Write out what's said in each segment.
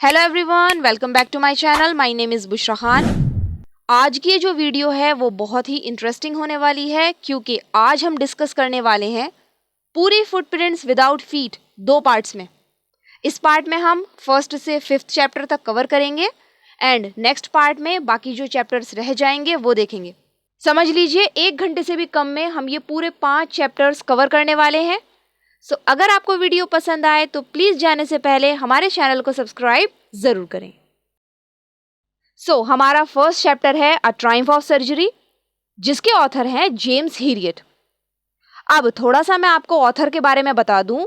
Hello everyone, welcome back to my channel. My name is Bushra Khan. आज की ये जो वीडियो है वो बहुत ही इंटरेस्टिंग होने वाली है क्योंकि आज हम डिस्कस करने वाले हैं पूरी फुटप्रिंट्स विदाउट फीट दो पार्ट्स में। इस पार्ट में हम फर्स्ट से फिफ्थ चैप्टर तक कवर करेंगे एंड नेक्स्ट पार्ट में बाकी जो चैप्टर्स रह जाएंगे वो देखेंगे। समझ लीजिए 1 घंटे से भी कम में हम ये पूरे 5 चैप्टर्स कवर करने वाले हैं। सो अगर आपको वीडियो पसंद आए तो प्लीज़ जाने से पहले हमारे चैनल को सब्सक्राइब ज़रूर करें। हमारा फर्स्ट चैप्टर है अ ट्रायम्फ ऑफ सर्जरी, जिसके ऑथर हैं जेम्स हीरियट। अब थोड़ा सा मैं आपको ऑथर के बारे में बता दूं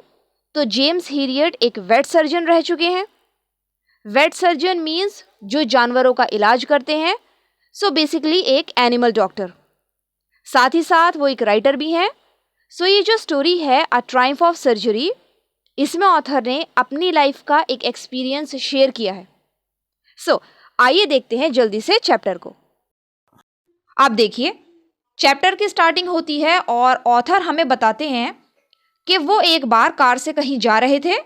तो जेम्स हीरियट एक वेट सर्जन रह चुके हैं। वेट सर्जन मीन्स जो जानवरों का इलाज करते हैं, बेसिकली एक एनिमल डॉक्टर। साथ ही साथ वो एक राइटर भी हैं। ये जो स्टोरी है अ ट्रायम्फ ऑफ सर्जरी, इसमें ऑथर ने अपनी लाइफ का एक एक्सपीरियंस शेयर किया है। आइए देखते हैं जल्दी से चैप्टर को। आप देखिए, चैप्टर की स्टार्टिंग होती है और ऑथर हमें बताते हैं कि वो एक बार कार से कहीं जा रहे थे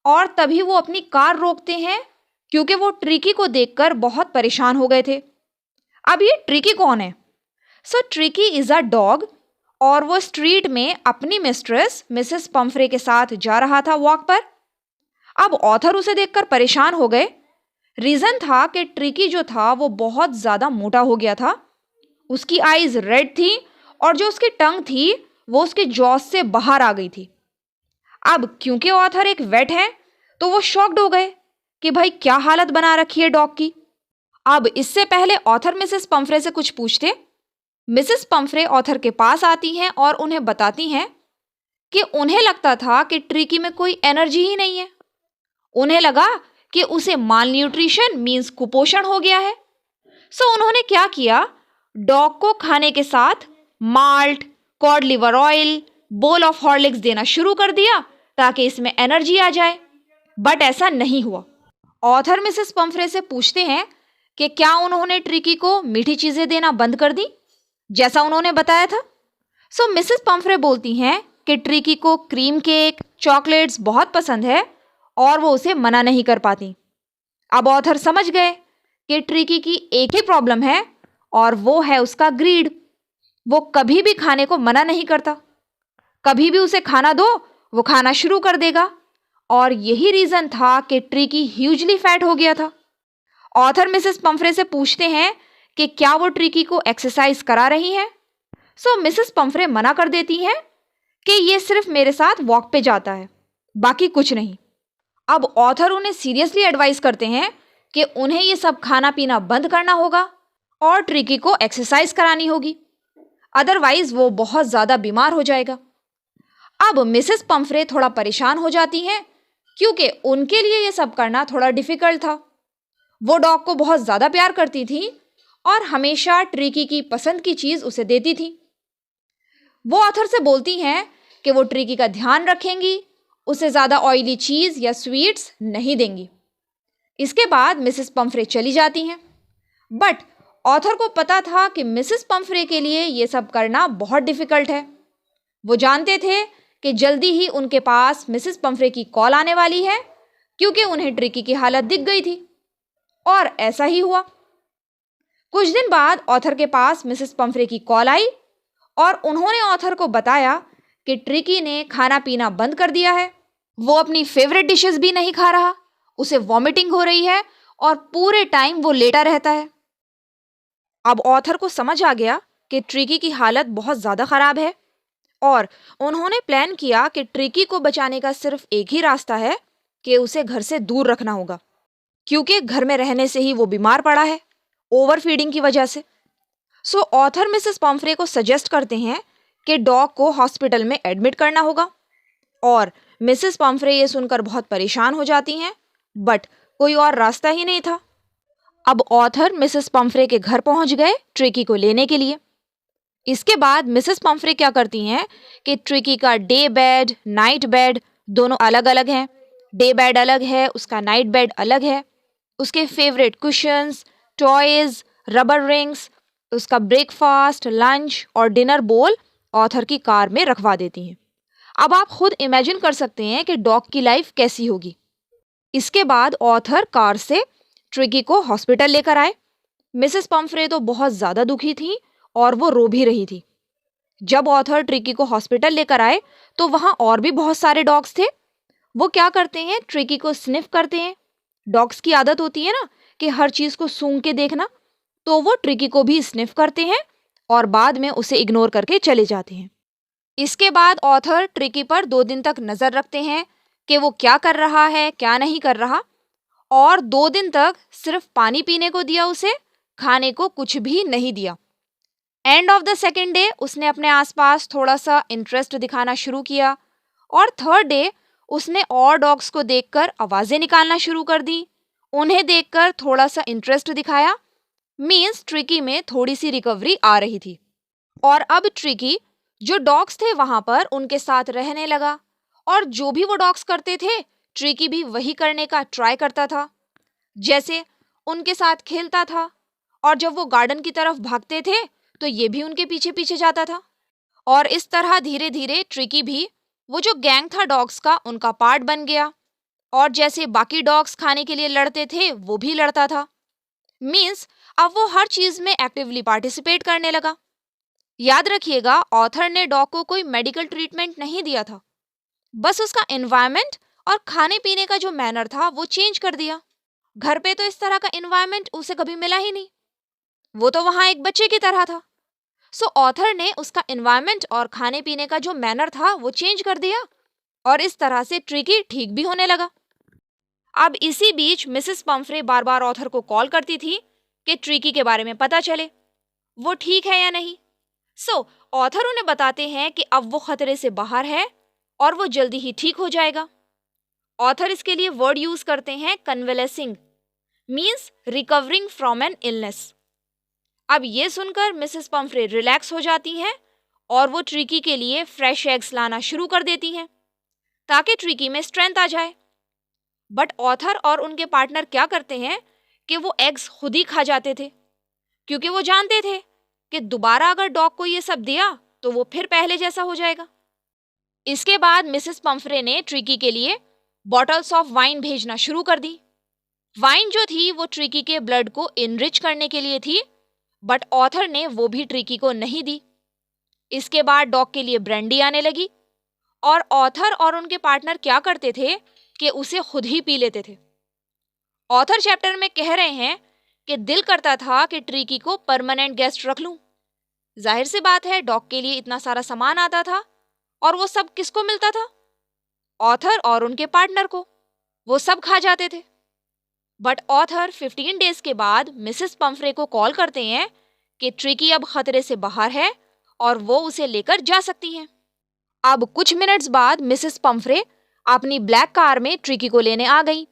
और तभी वो अपनी कार रोकते हैं क्योंकि वो ट्रिकी को देखकर बहुत परेशान हो गए थे। अब ये ट्रिकी कौन है? ट्रिकी इज़ अ डॉग और वो स्ट्रीट में अपनी मिस्ट्रेस मिसेस पम्फ्रे के साथ जा रहा था वॉक पर। अब ऑथर उसे देखकर परेशान हो गए। रीज़न था कि ट्रिकी जो था वो बहुत ज़्यादा मोटा हो गया था। उसकी आईज रेड थी और जो उसकी टंग थी वो उसके जॉस से बाहर आ गई थी। अब क्योंकि ऑथर एक वेट है तो वो शॉक्ड हो गए कि भाई क्या हालत बना रखी है डॉग की। अब इससे पहले ऑथर मिसेस पम्फ्रे से कुछ पूछते, मिसेस पम्फ्रे ऑथर के पास आती हैं और उन्हें बताती हैं कि उन्हें लगता था कि ट्रिकी में कोई एनर्जी ही नहीं है। उन्हें लगा कि उसे माल न्यूट्रिशन मीन्स कुपोषण हो गया है। उन्होंने क्या किया, डॉग को खाने के साथ malt, cod liver oil, bowl of Horlicks देना शुरू कर दिया ताकि इसमें एनर्जी आ जाए। बट ऐसा नहीं हुआ। ऑथर मिसेस पम्फ्रे से पूछते हैं कि क्या उन्होंने ट्रिकी को मीठी चीज़ें देना बंद कर दी जैसा उन्होंने बताया था। मिसेस पम्फ्रे बोलती हैं कि ट्रिकी को क्रीम केक, चॉकलेट्स बहुत पसंद है और वो उसे मना नहीं कर पाती। अब ऑथर समझ गए कि ट्रिकी की एक ही प्रॉब्लम है और वो है उसका ग्रीड। वो कभी भी खाने को मना नहीं करता, कभी भी उसे खाना दो वो खाना शुरू कर देगा और यही रीज़न था कि ट्रिकी ह्यूजली फैट हो गया था। ऑथर मिसेस पम्फ्रे से पूछते हैं कि क्या वो ट्रिकी को एक्सरसाइज करा रही हैं। मिसेस पम्फ्रे मना कर देती हैं कि ये सिर्फ मेरे साथ वॉक पे जाता है, बाकी कुछ नहीं। अब ऑथर उन्हें सीरियसली एडवाइस करते हैं कि उन्हें ये सब खाना पीना बंद करना होगा और ट्रिकी को एक्सरसाइज करानी होगी, अदरवाइज वो बहुत ज़्यादा बीमार हो जाएगा। अब मिसेस पम्फ्रे थोड़ा परेशान हो जाती हैं क्योंकि उनके लिए ये सब करना थोड़ा डिफ़िकल्ट था। वो डॉग को बहुत ज़्यादा प्यार करती थी और हमेशा ट्रिकी की पसंद की चीज़ उसे देती थी। वो ऑथर से बोलती हैं कि वो ट्रिकी का ध्यान रखेंगी, उसे ज़्यादा ऑयली चीज़ या स्वीट्स नहीं देंगी। इसके बाद मिसेस पम्फ्रे चली जाती हैं। बट ऑथर को पता था कि मिसेस पम्फ्रे के लिए ये सब करना बहुत डिफ़िकल्ट है। वो जानते थे कि जल्दी ही उनके पास मिसेस पम्फ्रे की कॉल आने वाली है क्योंकि उन्हें ट्रिकी की हालत दिख गई थी और ऐसा ही हुआ। कुछ दिन बाद ऑथर के पास मिसेस पम्फ्रे की कॉल आई और उन्होंने ऑथर को बताया कि ट्रिकी ने खाना पीना बंद कर दिया है। वो अपनी फेवरेट डिशेस भी नहीं खा रहा, उसे वॉमिटिंग हो रही है और पूरे टाइम वो लेटा रहता है। अब ऑथर को समझ आ गया कि ट्रिकी की हालत बहुत ज़्यादा ख़राब है और उन्होंने प्लान किया कि ट्रिकी को बचाने का सिर्फ एक ही रास्ता है कि उसे घर से दूर रखना होगा क्योंकि घर में रहने से ही वो बीमार पड़ा है ओवर फीडिंग की वजह से। ऑथर मिसेस पम्फ्रे को सजेस्ट करते हैं कि डॉग को हॉस्पिटल में एडमिट करना होगा और मिसेस पम्फ्रे ये सुनकर बहुत परेशान हो जाती हैं, बट कोई और रास्ता ही नहीं था। अब ऑथर मिसेस पम्फ्रे के घर पहुंच गए ट्रिकी को लेने के लिए। इसके बाद मिसेस पम्फ्रे क्या करती हैं कि ट्रिकी का डे बेड, नाइट बेड दोनों अलग अलग हैं। डे बेड अलग है, उसका नाइट बेड अलग है। उसके favourite cushions, toys, rubber rings, उसका ब्रेकफास्ट, लंच और डिनर बोल ऑथर की कार में रखवा देती हैं। अब आप खुद इमेजिन कर सकते हैं कि डॉग की लाइफ कैसी होगी। इसके बाद ऑथर कार से ट्रिकी को हॉस्पिटल लेकर आए। मिसेस पम्फ्रे तो बहुत ज़्यादा दुखी थी और वो रो भी रही थी। जब ऑथर ट्रिकी को हॉस्पिटल लेकर आए तो वहाँ और भी बहुत सारे डॉग्स थे। वो क्या करते हैं, ट्रिकी को स्निफ करते हैं। डॉग्स की आदत होती है ना कि हर चीज़ को सूंघ के देखना, तो वो ट्रिकी को भी स्निफ करते हैं और बाद में उसे इग्नोर करके चले जाते हैं। इसके बाद ऑथर ट्रिकी पर 2 दिन तक नज़र रखते हैं कि वो क्या कर रहा है, क्या नहीं कर रहा, और 2 दिन तक सिर्फ पानी पीने को दिया उसे, खाने को कुछ भी नहीं दिया। End of the second day उसने अपने आसपास थोड़ा सा इंटरेस्ट दिखाना शुरू किया और थर्ड डे उसने और डॉग्स को देखकर आवाज़ें निकालना शुरू कर दी। उन्हें देखकर थोड़ा सा इंटरेस्ट दिखाया। मीन्स ट्रिकी में थोड़ी सी रिकवरी आ रही थी और अब ट्रिकी जो डॉग्स थे वहां पर उनके साथ रहने लगा और जो भी वो डॉग्स करते थे ट्रिकी भी वही करने का ट्राई करता था। जैसे उनके साथ खेलता था और जब वो गार्डन की तरफ भागते थे तो ये भी उनके पीछे पीछे जाता था। और इस तरह धीरे धीरे ट्रिकी भी वो जो गैंग था डॉग्स का उनका पार्ट बन गया और जैसे बाकी डॉग्स खाने के लिए लड़ते थे वो भी लड़ता था। मीन्स अब वो हर चीज में एक्टिवली पार्टिसिपेट करने लगा। याद रखिएगा, ऑथर ने डॉग को कोई मेडिकल ट्रीटमेंट नहीं दिया था, बस उसका एनवायरनमेंट और खाने पीने का जो मैनर था वो चेंज कर दिया। घर पे तो इस तरह का एनवायरनमेंट उसे कभी मिला ही नहीं, वो तो वहाँ एक बच्चे की तरह था। सो ऑथर ने उसका एनवायरनमेंट और खाने पीने का जो मैनर था वो चेंज कर दिया और इस तरह से ट्रिकी ठीक भी होने लगा। अब इसी बीच मिसेस पम्फ्रे बार बार ऑथर को कॉल करती थी कि ट्रिकी के बारे में पता चले वो ठीक है या नहीं। सो ऑथर उन्हें बताते हैं कि अब वो खतरे से बाहर है और वो जल्दी ही ठीक हो जाएगा। ऑथर इसके लिए वर्ड यूज करते हैं convalescing, means recovering from an illness. अब ये सुनकर मिसेस पम्फ्रे रिलैक्स हो जाती हैं और वो ट्रिकी के लिए फ्रेश एग्स लाना शुरू कर देती हैं ताकि ट्रिकी में स्ट्रेंथ आ जाए। बट ऑथर और उनके पार्टनर क्या करते हैं कि वो एग्स खुद ही खा जाते थे, क्योंकि वो जानते थे कि दोबारा अगर डॉग को ये सब दिया तो वो फिर पहले जैसा हो जाएगा। इसके बाद मिसेस पम्फ्रे ने ट्रिकी के लिए बॉटल्स ऑफ वाइन भेजना शुरू कर दी। वाइन जो थी वो ट्रिकी के ब्लड को इनरिच करने के लिए थी, बट ऑथर ने वो भी ट्रिकी को नहीं दी। इसके बाद डॉग के लिए ब्रांडी आने लगी और ऑथर और उनके पार्टनर क्या करते थे कि उसे खुद ही पी लेते थे। ऑथर चैप्टर में कह रहे हैं कि दिल करता था कि ट्रिकी को परमानेंट गेस्ट रख लूं। जाहिर सी बात है, डॉग के लिए इतना सारा सामान आता था और वो सब किसको मिलता था? ऑथर और उनके पार्टनर को। वो सब खा जाते थे। बट ऑथर 15 डेज के बाद मिसेस पम्फ्रे को कॉल करते हैं कि ट्रिकी अब खतरे से बाहर है और वो उसे लेकर जा सकती हैं। अब कुछ मिनट्स बाद मिसेस पम्फ्रे अपनी ब्लैक कार में ट्रिकी को लेने आ गई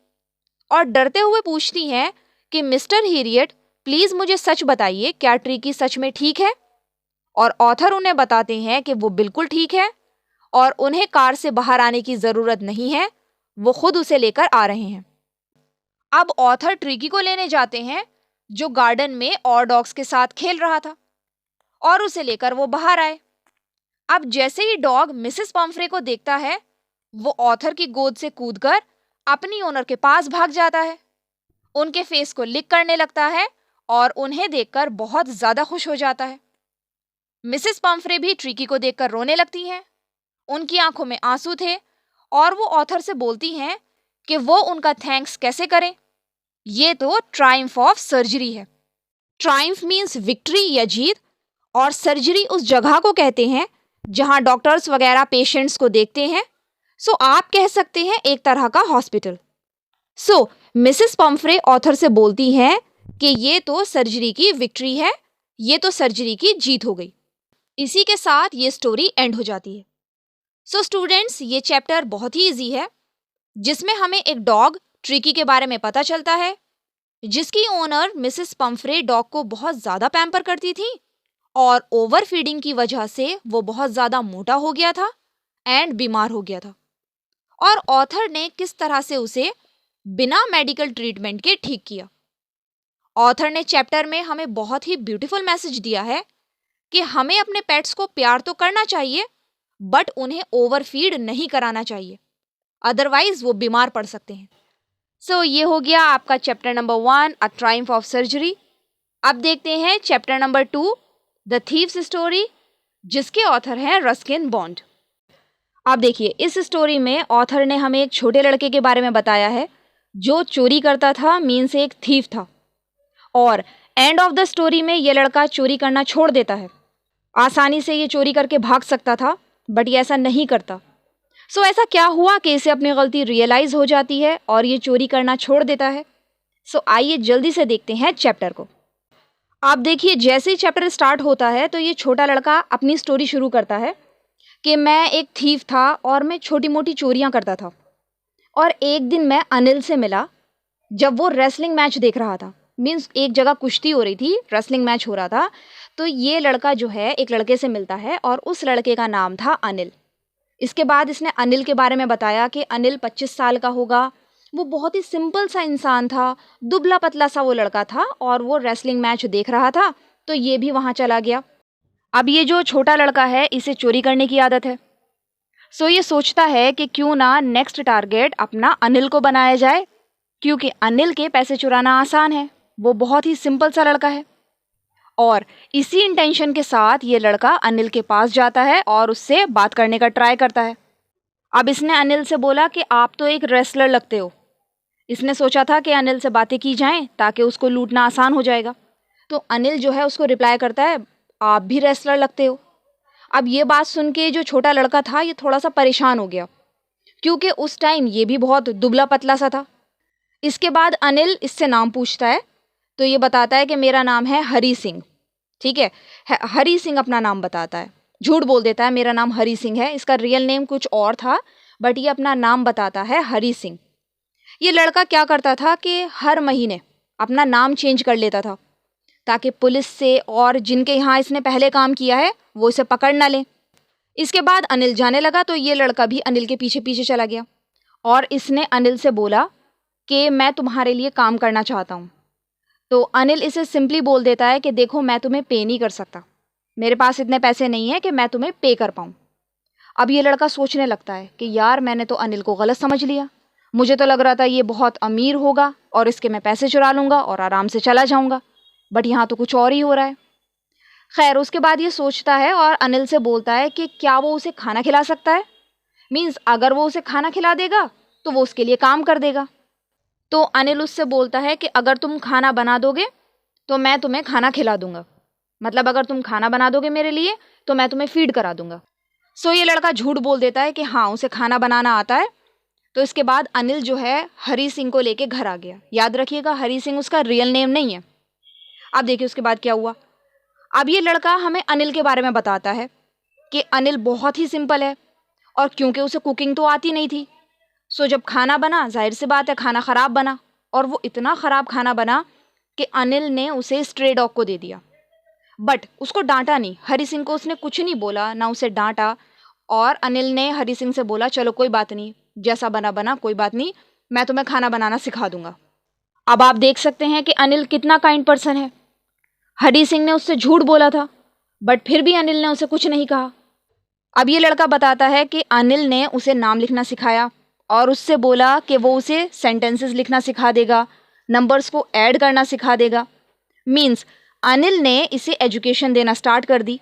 और डरते हुए पूछती हैं कि मिस्टर हीरियट, प्लीज मुझे सच बताइए, क्या ट्रिकी सच में ठीक है? और ऑथर उन्हें बताते हैं कि वो बिल्कुल ठीक है और उन्हें कार से बाहर आने की जरूरत नहीं है, वो खुद उसे लेकर आ रहे हैं। अब ऑथर ट्रिकी को लेने जाते हैं जो गार्डन में और डॉग्स के साथ खेल रहा था और उसे लेकर वो बाहर आए। अब जैसे ही डॉग मिसेस पम्फ्रे को देखता है वो ऑथर की गोद से कूदकर अपनी ओनर के पास भाग जाता है, उनके फेस को लिक करने लगता है और उन्हें देखकर बहुत ज्यादा खुश हो जाता है। मिसेस पम्फ्रे भी ट्रिकी को देखकर रोने लगती हैं। उनकी आंखों में आंसू थे और वो ऑथर से बोलती हैं कि वो उनका थैंक्स कैसे करें। ये तो ट्रायम्फ ऑफ सर्जरी है। ट्रायम्फ मीन्स विक्ट्री या जीत, और सर्जरी उस जगह को कहते हैं जहां डॉक्टर्स वगैरह पेशेंट्स को देखते हैं। सो आप कह सकते हैं एक तरह का हॉस्पिटल। सो मिसेस पम्फ्रे ऑथर से बोलती हैं कि ये तो सर्जरी की विक्ट्री है, ये तो सर्जरी की जीत हो गई। इसी के साथ ये स्टोरी एंड हो जाती है। सो स्टूडेंट्स, ये चैप्टर बहुत ही इजी है जिसमें हमें एक डॉग ट्रिकी के बारे में पता चलता है जिसकी ओनर मिसेस पम्फ्रे डॉग को बहुत ज़्यादा पैम्पर करती थी और ओवर फीडिंग की वजह से वो बहुत ज़्यादा मोटा हो गया था एंड बीमार हो गया था, और ऑथर ने किस तरह से उसे बिना मेडिकल ट्रीटमेंट के ठीक किया। ऑथर ने चैप्टर में हमें बहुत ही ब्यूटीफुल मैसेज दिया है कि हमें अपने पेट्स को प्यार तो करना चाहिए बट उन्हें ओवर फीड नहीं कराना चाहिए, अदरवाइज वो बीमार पड़ सकते हैं। ये हो गया आपका chapter number 1 a Triumph of surgery. अब देखते हैं chapter number 2 the thieves story, जिसके ऑथर हैं रस्किन बॉन्ड। अब देखिए, इस स्टोरी में ऑथर ने हमें एक छोटे लड़के के बारे में बताया है जो चोरी करता था, मीन्स एक थीफ था। और एंड ऑफ द स्टोरी में ये लड़का चोरी करना छोड़ देता है। आसानी से ये चोरी करके भाग सकता था, बट ये ऐसा नहीं करता। ऐसा क्या हुआ कि इसे अपनी गलती रियलाइज हो जाती है और ये चोरी करना छोड़ देता है। आइए जल्दी से देखते हैं चैप्टर को। आप देखिए, जैसे ही चैप्टर स्टार्ट होता है तो ये छोटा लड़का अपनी स्टोरी शुरू करता है कि मैं एक थीफ था और मैं छोटी मोटी चोरियां करता था। और एक दिन मैं अनिल से मिला जब वो रेसलिंग मैच देख रहा था। मीन्स एक जगह कुश्ती हो रही थी, रेसलिंग मैच हो रहा था। तो ये लड़का जो है एक लड़के से मिलता है और उस लड़के का नाम था अनिल। इसके बाद इसने अनिल के बारे में बताया कि अनिल 25 साल का होगा। वो बहुत ही सिंपल सा इंसान था, दुबला पतला सा वो लड़का था और वो रेसलिंग मैच देख रहा था, तो ये भी वहाँ चला गया। अब ये जो छोटा लड़का है इसे चोरी करने की आदत है। ये सोचता है कि क्यों ना नेक्स्ट टारगेट अपना अनिल को बनाया जाए, क्योंकि अनिल के पैसे चुराना आसान है, वो बहुत ही सिंपल सा लड़का है। और इसी इंटेंशन के साथ ये लड़का अनिल के पास जाता है और उससे बात करने का ट्राई करता है। अब इसने अनिल से बोला कि आप तो एक रेसलर लगते हो। इसने सोचा था कि अनिल से बातें की जाएं ताकि उसको लूटना आसान हो जाएगा। तो अनिल जो है उसको रिप्लाई करता है, आप भी रेसलर लगते हो। अब ये बात सुन के जो छोटा लड़का था ये थोड़ा सा परेशान हो गया, क्योंकि उस टाइम ये भी बहुत दुबला पतला सा था। इसके बाद अनिल इससे नाम पूछता है, तो ये बताता है कि मेरा नाम है हरी सिंह। ठीक है, हरी सिंह अपना नाम बताता है, झूठ बोल देता है मेरा नाम हरी सिंह है। इसका रियल नेम कुछ और था, बट ये अपना नाम बताता है हरी सिंह। ये लड़का क्या करता था कि हर महीने अपना नाम चेंज कर लेता था ताकि पुलिस से और जिनके यहाँ इसने पहले काम किया है वो इसे पकड़ ना लें। इसके बाद अनिल जाने लगा तो ये लड़का भी अनिल के पीछे पीछे चला गया और इसने अनिल से बोला कि मैं तुम्हारे लिए काम करना चाहता हूँ। तो अनिल इसे सिंपली बोल देता है कि देखो मैं तुम्हें पे नहीं कर सकता, मेरे पास इतने पैसे नहीं है कि मैं तुम्हें पे कर पाऊँ। अब ये लड़का सोचने लगता है कि यार मैंने तो अनिल को गलत समझ लिया, मुझे तो लग रहा था ये बहुत अमीर होगा और इसके मैं पैसे चुरा लूँगा और आराम से चला जाऊँगा, बट यहाँ तो कुछ और ही हो रहा है। खैर, उसके बाद ये सोचता है और अनिल से बोलता है कि क्या वो उसे खाना खिला सकता है। मीन्स अगर वो उसे खाना खिला देगा तो वो उसके लिए काम कर देगा। तो अनिल उससे बोलता है कि अगर तुम खाना बना दोगे तो मैं तुम्हें खाना खिला दूंगा, मतलब अगर तुम खाना बना दोगे मेरे लिए तो मैं तुम्हें फीड करा दूंगा। ये लड़का झूठ बोल देता है कि हाँ उसे खाना बनाना आता है। तो इसके बाद अनिल जो है हरी सिंह को लेके घर आ गया। याद रखिएगा, हरी सिंह उसका रियल नेम नहीं है। अब देखिए उसके बाद क्या हुआ। अब ये लड़का हमें अनिल के बारे में बताता है कि अनिल बहुत ही सिंपल है और क्योंकि उसे कुकिंग तो आती नहीं थी, जब खाना बना जाहिर सी बात है खाना ख़राब बना, और वो इतना ख़राब खाना बना कि अनिल ने उसे स्ट्रे डॉग को दे दिया। बट उसको डांटा नहीं, हरी सिंह को उसने कुछ नहीं बोला, ना उसे डांटा। और अनिल ने हरी सिंह से बोला चलो कोई बात नहीं, जैसा बना बना, कोई बात नहीं, मैं तुम्हें खाना बनाना सिखा दूंगा। अब आप देख सकते हैं कि अनिल कितना काइंड पर्सन है। हरी सिंह ने उससे झूठ बोला था बट फिर भी अनिल ने उसे कुछ नहीं कहा। अब ये लड़का बताता है कि अनिल ने उसे नाम लिखना सिखाया और उससे बोला कि वो उसे सेंटेंसेस लिखना सिखा देगा, नंबर्स को ऐड करना सिखा देगा। मीन्स अनिल ने इसे एजुकेशन देना स्टार्ट कर दी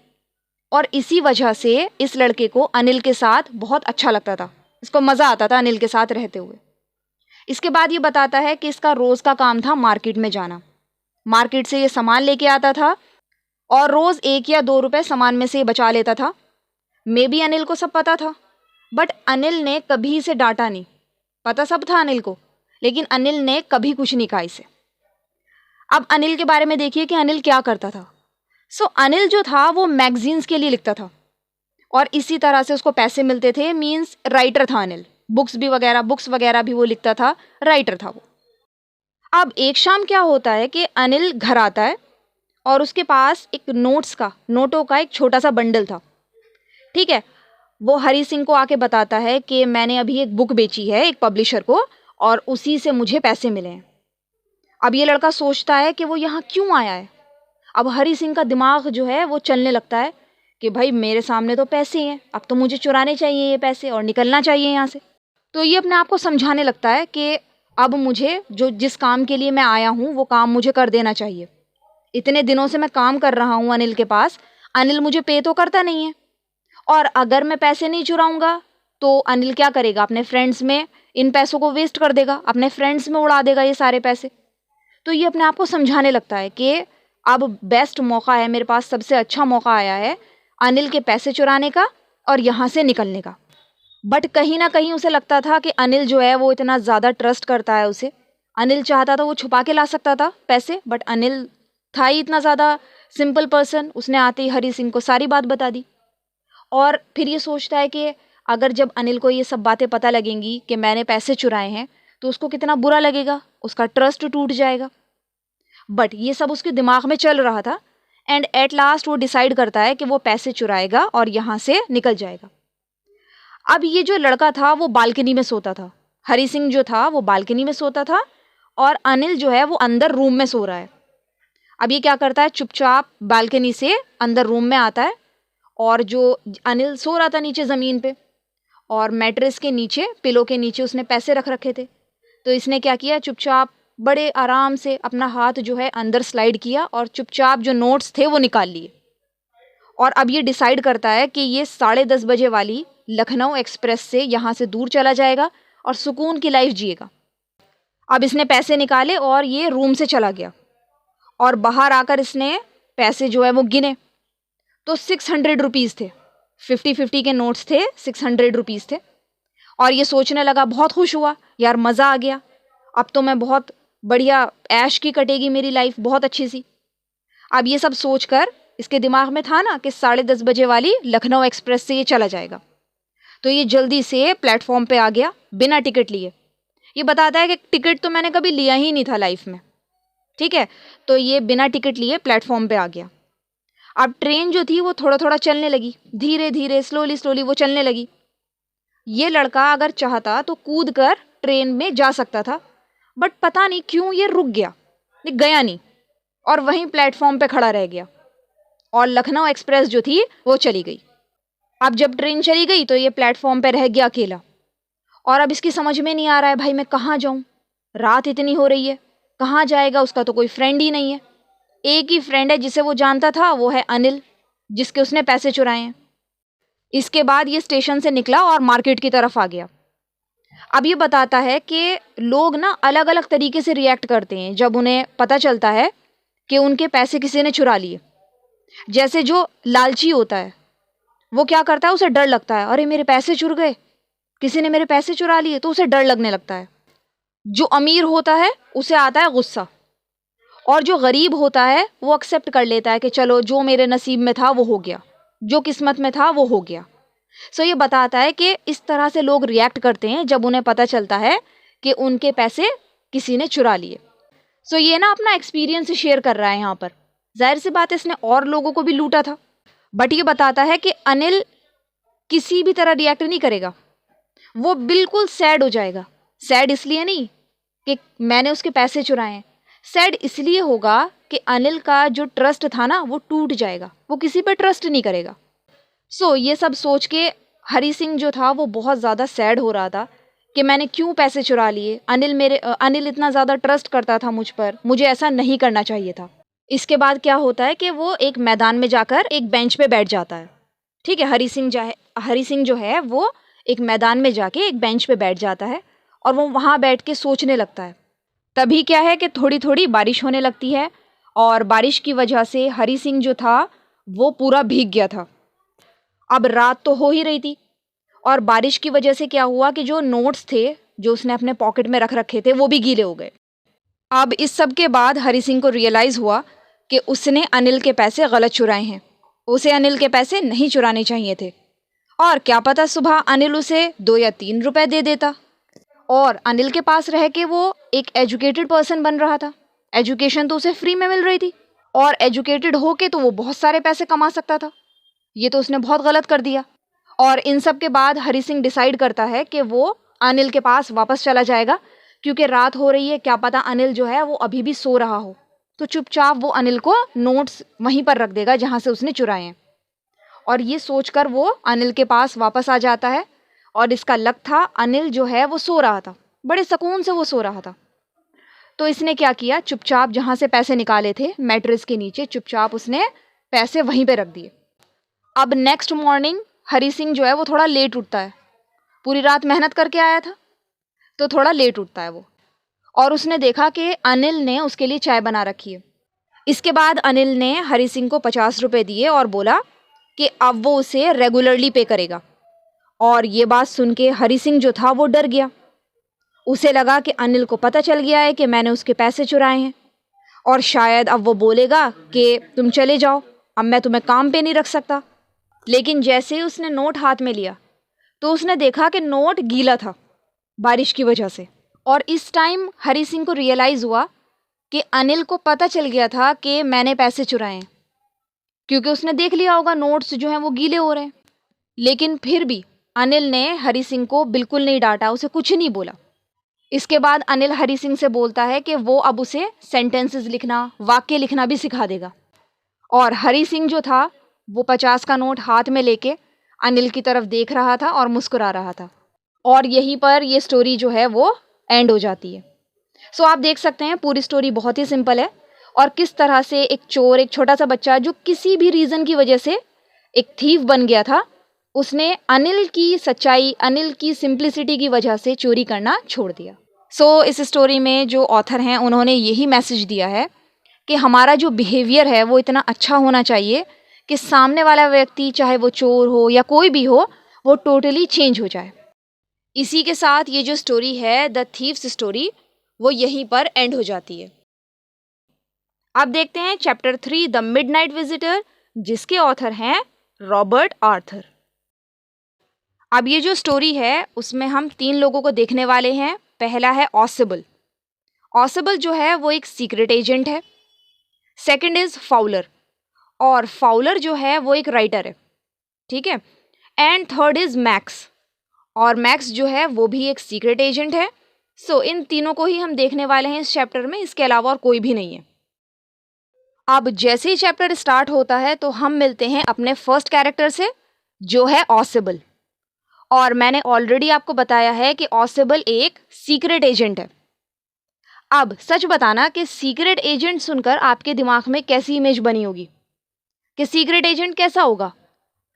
और इसी वजह से इस लड़के को अनिल के साथ बहुत अच्छा लगता था, इसको मज़ा आता था अनिल के साथ रहते हुए। इसके बाद ये बताता है कि इसका रोज़ का काम था मार्केट में जाना। मार्केट से ये सामान लेके आता था और रोज़ 1 या 2 रुपए सामान में से ये बचा लेता था। मे बी अनिल को सब पता था, बट अनिल ने कभी इसे डांटा नहीं। पता सब था अनिल को, लेकिन अनिल ने कभी कुछ नहीं कहा इसे। अब अनिल के बारे में देखिए कि अनिल क्या करता था। अनिल जो था वो मैगजीन्स के लिए लिखता था और इसी तरह से उसको पैसे मिलते थे। मीन्स राइटर था अनिल, बुक्स वगैरह भी वो लिखता था, राइटर था वो। अब एक शाम क्या होता है कि अनिल घर आता है और उसके पास एक नोटों का एक छोटा सा बंडल था। ठीक है, वो हरी सिंह को आके बताता है कि मैंने अभी एक बुक बेची है एक पब्लिशर को और उसी से मुझे पैसे मिले हैं। अब ये लड़का सोचता है कि वो यहाँ क्यों आया है। अब हरी सिंह का दिमाग जो है वो चलने लगता है कि भाई मेरे सामने तो पैसे हैं, अब तो मुझे चुराने चाहिए ये पैसे और निकलना चाहिए यहाँ से। तो ये अपने आप को समझाने लगता है कि अब मुझे जो जिस काम के लिए मैं आया हूँ वो काम मुझे कर देना चाहिए। इतने दिनों से मैं काम कर रहा हूँ अनिल के पास, अनिल मुझे पे तो करता नहीं है, और अगर मैं पैसे नहीं चुराऊंगा तो अनिल क्या करेगा, अपने फ्रेंड्स में इन पैसों को वेस्ट कर देगा, अपने फ्रेंड्स में उड़ा देगा ये सारे पैसे। तो ये अपने आप को समझाने लगता है कि अब बेस्ट मौका है मेरे पास, सबसे अच्छा मौका आया है अनिल के पैसे चुराने का और यहाँ से निकलने का। बट कहीं ना कहीं उसे लगता था कि अनिल जो है वो इतना ज़्यादा ट्रस्ट करता है उसे। अनिल चाहता था वो छुपा के ला सकता था पैसे, बट अनिल था ही इतना ज़्यादा सिंपल पर्सन, उसने आते ही हरी सिंह को सारी बात बता दी। और फिर ये सोचता है कि अगर जब अनिल को ये सब बातें पता लगेंगी कि मैंने पैसे चुराए हैं तो उसको कितना बुरा लगेगा, उसका ट्रस्ट टूट जाएगा। बट ये सब उसके दिमाग में चल रहा था एंड एट लास्ट वो डिसाइड करता है कि वो पैसे चुराएगा और यहाँ से निकल जाएगा। अब ये जो लड़का था वो बालकनी में सोता था, हरी सिंह जो था वो बालकनी में सोता था और अनिल जो है वो अंदर रूम में सो रहा है। अब ये क्या करता है, चुपचाप बालकनी से अंदर रूम में आता है और जो अनिल सो रहा था नीचे ज़मीन पे और मैट्रेस के नीचे, पिलो के नीचे उसने पैसे रख रखे थे, तो इसने क्या किया, चुपचाप बड़े आराम से अपना हाथ जो है अंदर स्लाइड किया और चुपचाप जो नोट्स थे वो निकाल लिए। और अब ये डिसाइड करता है कि ये 10:30 बजे वाली लखनऊ एक्सप्रेस से यहाँ से दूर चला जाएगा और सुकून की लाइफ जिएगा। अब इसने पैसे निकाले और ये रूम से चला गया और बाहर आकर इसने पैसे जो है वो गिने तो 600 रुपीज़ थे, 50-50 के नोट्स थे, 600 रुपीज़ थे। और ये सोचने लगा, बहुत खुश हुआ, यार मज़ा आ गया, अब तो मैं बहुत बढ़िया ऐश की कटेगी मेरी लाइफ, बहुत अच्छी सी। अब ये सब सोचकर इसके दिमाग में था ना कि 10:30 बजे वाली लखनऊ एक्सप्रेस से ये चला जाएगा, तो ये जल्दी से प्लेटफॉर्म पे आ गया बिना टिकट लिए। ये बताता है कि टिकट तो मैंने कभी लिया ही नहीं था लाइफ में, ठीक है। तो ये बिना टिकट लिए प्लेटफॉर्म पे आ गया। अब ट्रेन जो थी वो थोड़ा थोड़ा चलने लगी, धीरे धीरे स्लोली स्लोली वो चलने लगी। ये लड़का अगर चाहता तो कूद कर ट्रेन में जा सकता था, बट पता नहीं क्यों ये रुक गया, ये गया नहीं और वहीं प्लेटफॉर्म पे खड़ा रह गया और लखनऊ एक्सप्रेस जो थी वो चली गई। अब जब ट्रेन चली गई तो ये प्लेटफॉर्म पे रह गया अकेला और अब इसकी समझ में नहीं आ रहा है, भाई मैं कहाँ जाऊँ, रात इतनी हो रही है, कहाँ जाएगा, उसका तो कोई फ्रेंड ही नहीं है। एक ही फ्रेंड है जिसे वो जानता था, वो है अनिल, जिसके उसने पैसे चुराए हैं। इसके बाद ये स्टेशन से निकला और मार्केट की तरफ आ गया। अब ये बताता है कि लोग ना अलग अलग तरीके से रिएक्ट करते हैं जब उन्हें पता चलता है कि उनके पैसे किसी ने चुरा लिए। जैसे जो लालची होता है वो क्या करता है, उसे डर लगता है, अरे मेरे पैसे चुर गए, किसी ने मेरे पैसे चुरा लिए, तो उसे डर लगने लगता है। जो अमीर होता है उसे आता है गुस्सा, और जो गरीब होता है वो एक्सेप्ट कर लेता है कि चलो जो मेरे नसीब में था वो हो गया, जो किस्मत में था वो हो गया। सो ये बताता है कि इस तरह से लोग रिएक्ट करते हैं जब उन्हें पता चलता है कि उनके पैसे किसी ने चुरा लिए। सो ये ना अपना एक्सपीरियंस शेयर कर रहा है यहाँ पर। जाहिर सी बात है इसने और लोगों को भी लूटा था, बट ये बताता है कि अनिल किसी भी तरह रिएक्ट नहीं करेगा, वो बिल्कुल सैड हो जाएगा। सैड इसलिए नहीं कि मैंने उसके पैसे चुराए हैं, सैड इसलिए होगा कि अनिल का जो ट्रस्ट था ना वो टूट जाएगा, वो किसी पे ट्रस्ट नहीं करेगा। सो ये सब सोच के हरी सिंह जो था वो बहुत ज़्यादा सैड हो रहा था कि मैंने क्यों पैसे चुरा लिए, अनिल इतना ज़्यादा ट्रस्ट करता था मुझ पर, मुझे ऐसा नहीं करना चाहिए था। इसके बाद क्या होता है कि वो एक मैदान में जाकर एक बेंच पे बैठ जाता है, ठीक है। हरी सिंह जो है वो एक मैदान में जाके एक बेंच पे बैठ जाता है और वो वहाँ बैठ के सोचने लगता है। तभी क्या है कि थोड़ी थोड़ी बारिश होने लगती है और बारिश की वजह से हरी सिंह जो था वो पूरा भीग गया था। अब रात तो हो ही रही थी और बारिश की वजह से क्या हुआ कि जो नोट्स थे जो उसने अपने पॉकेट में रख रखे थे वो भी गीले हो गए। अब इस सब के बाद हरी सिंह को रियलाइज़ हुआ कि उसने अनिल के पैसे गलत चुराए हैं, उसे अनिल के पैसे नहीं चुराने चाहिए थे। और क्या पता सुबह अनिल उसे 2 या 3 रुपए दे देता और अनिल के पास रह के वो एक एजुकेटेड पर्सन बन रहा था, एजुकेशन तो उसे फ्री में मिल रही थी और एजुकेटेड होके तो वो बहुत सारे पैसे कमा सकता था। ये तो उसने बहुत गलत कर दिया। और इन सब के बाद हरी सिंह डिसाइड करता है कि वो अनिल के पास वापस चला जाएगा, क्योंकि रात हो रही है, क्या पता अनिल जो है वो अभी भी सो रहा हो। तो चुपचाप वो अनिल को नोट्स वहीं पर रख देगा जहाँ से उसने चुराए हैं। और ये सोचकर वो अनिल के पास वापस आ जाता है और इसका लक था अनिल जो है वो सो रहा था। बड़े सुकून से वो सो रहा था। तो इसने क्या किया, चुपचाप जहाँ से पैसे निकाले थे मैट्रेस के नीचे, चुपचाप उसने पैसे वहीं पे रख दिए। अब नेक्स्ट मॉर्निंग हरी सिंह जो है वो थोड़ा लेट उठता है, पूरी रात मेहनत करके आया था तो थोड़ा लेट उठता है वो, और उसने देखा कि अनिल ने उसके लिए चाय बना रखी है। इसके बाद अनिल ने हरी सिंह को 50 रुपये दिए और बोला कि अब वो उसे रेगुलरली पे करेगा। और ये बात सुन के हरी सिंह जो था वो डर गया। उसे लगा कि अनिल को पता चल गया है कि मैंने उसके पैसे चुराए हैं, और शायद अब वो बोलेगा कि तुम चले जाओ, अब मैं तुम्हें काम पे नहीं रख सकता। लेकिन जैसे ही उसने नोट हाथ में लिया तो उसने देखा कि नोट गीला था बारिश की वजह से। और इस टाइम हरी सिंह को रियलाइज़ हुआ कि अनिल को पता चल गया था कि मैंने पैसे चुराए हैं, क्योंकि उसने देख लिया होगा नोट्स जो हैं वो गीले हो रहे हैं। लेकिन फिर भी अनिल ने हरी सिंह को बिल्कुल नहीं डांटा, उसे कुछ नहीं बोला। इसके बाद अनिल हरी सिंह से बोलता है कि वो अब उसे सेंटेंसेस लिखना, वाक्य लिखना भी सिखा देगा। और हरी सिंह जो था वो 50 का नोट हाथ में लेके अनिल की तरफ देख रहा था और मुस्कुरा रहा था। और यहीं पर ये स्टोरी जो है वो एंड हो जाती है। सो आप देख सकते हैं पूरी स्टोरी बहुत ही सिंपल है, और किस तरह से एक चोर, एक छोटा सा बच्चा जो किसी भी रीज़न की वजह से एक थीफ बन गया था, उसने अनिल की सच्चाई, अनिल की सिंप्लिसिटी की वजह से चोरी करना छोड़ दिया। सो इस स्टोरी में जो ऑथर हैं उन्होंने यही मैसेज दिया है कि हमारा जो बिहेवियर है वो इतना अच्छा होना चाहिए कि सामने वाला व्यक्ति, चाहे वो चोर हो या कोई भी हो, वो टोटली चेंज हो जाए। इसी के साथ ये जो स्टोरी है, द थीव्स स्टोरी, वो यहीं पर एंड हो जाती है। अब देखते हैं चैप्टर 3, द मिडनाइट विजिटर, जिसके ऑथर हैं रॉबर्ट आर्थर। अब ये जो स्टोरी है उसमें हम 3 लोगों को देखने वाले हैं। पहला है ऑसिबल। ऑसिबल जो है वो एक सीक्रेट एजेंट है। सेकंड इज फाउलर, और फाउलर जो है वो एक राइटर है, ठीक है। एंड थर्ड इज मैक्स, और मैक्स जो है वो भी एक सीक्रेट एजेंट है। सो इन तीनों को ही हम देखने वाले हैं इस चैप्टर में, इसके अलावा और कोई भी नहीं है। अब जैसे ही चैप्टर स्टार्ट होता है तो हम मिलते हैं अपने फर्स्ट कैरेक्टर से, जो है ऑसिबल। और मैंने ऑलरेडी आपको बताया है कि ऑसिबल एक सीक्रेट एजेंट है। अब सच बताना कि सीक्रेट एजेंट सुनकर आपके दिमाग में कैसी इमेज बनी होगी, कि सीक्रेट एजेंट कैसा होगा?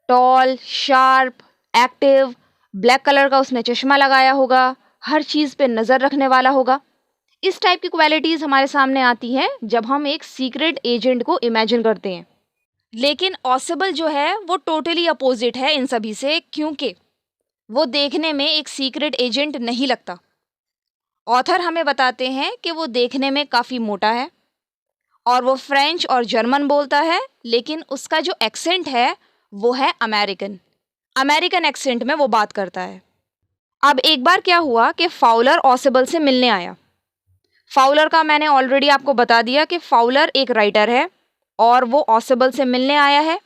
Tall, sharp, active, black colour का उसने चश्मा लगाया होगा, हर चीज़ पे नज़र रखने वाला होगा। इस टाइप की क्वालिटीज़ हमारे सामने आती हैं जब हम एक सीक्रेट एजेंट को इमेजिन करते हैं। लेकिन ऑसिबल जो है वो टोटली अपोजिट है इन सभी से, क्योंकि वो देखने में एक सीक्रेट एजेंट नहीं लगता। ऑथर हमें बताते हैं कि वो देखने में काफ़ी मोटा है, और वो फ्रेंच और जर्मन बोलता है, लेकिन उसका जो एक्सेंट है वो है अमेरिकन। अमेरिकन एक्सेंट में वो बात करता है। अब एक बार क्या हुआ कि फाउलर ऑसिबल से मिलने आया। फाउलर का मैंने ऑलरेडी आपको बता दिया कि फाउलर एक राइटर है और वो ऑसिबल से मिलने आया है।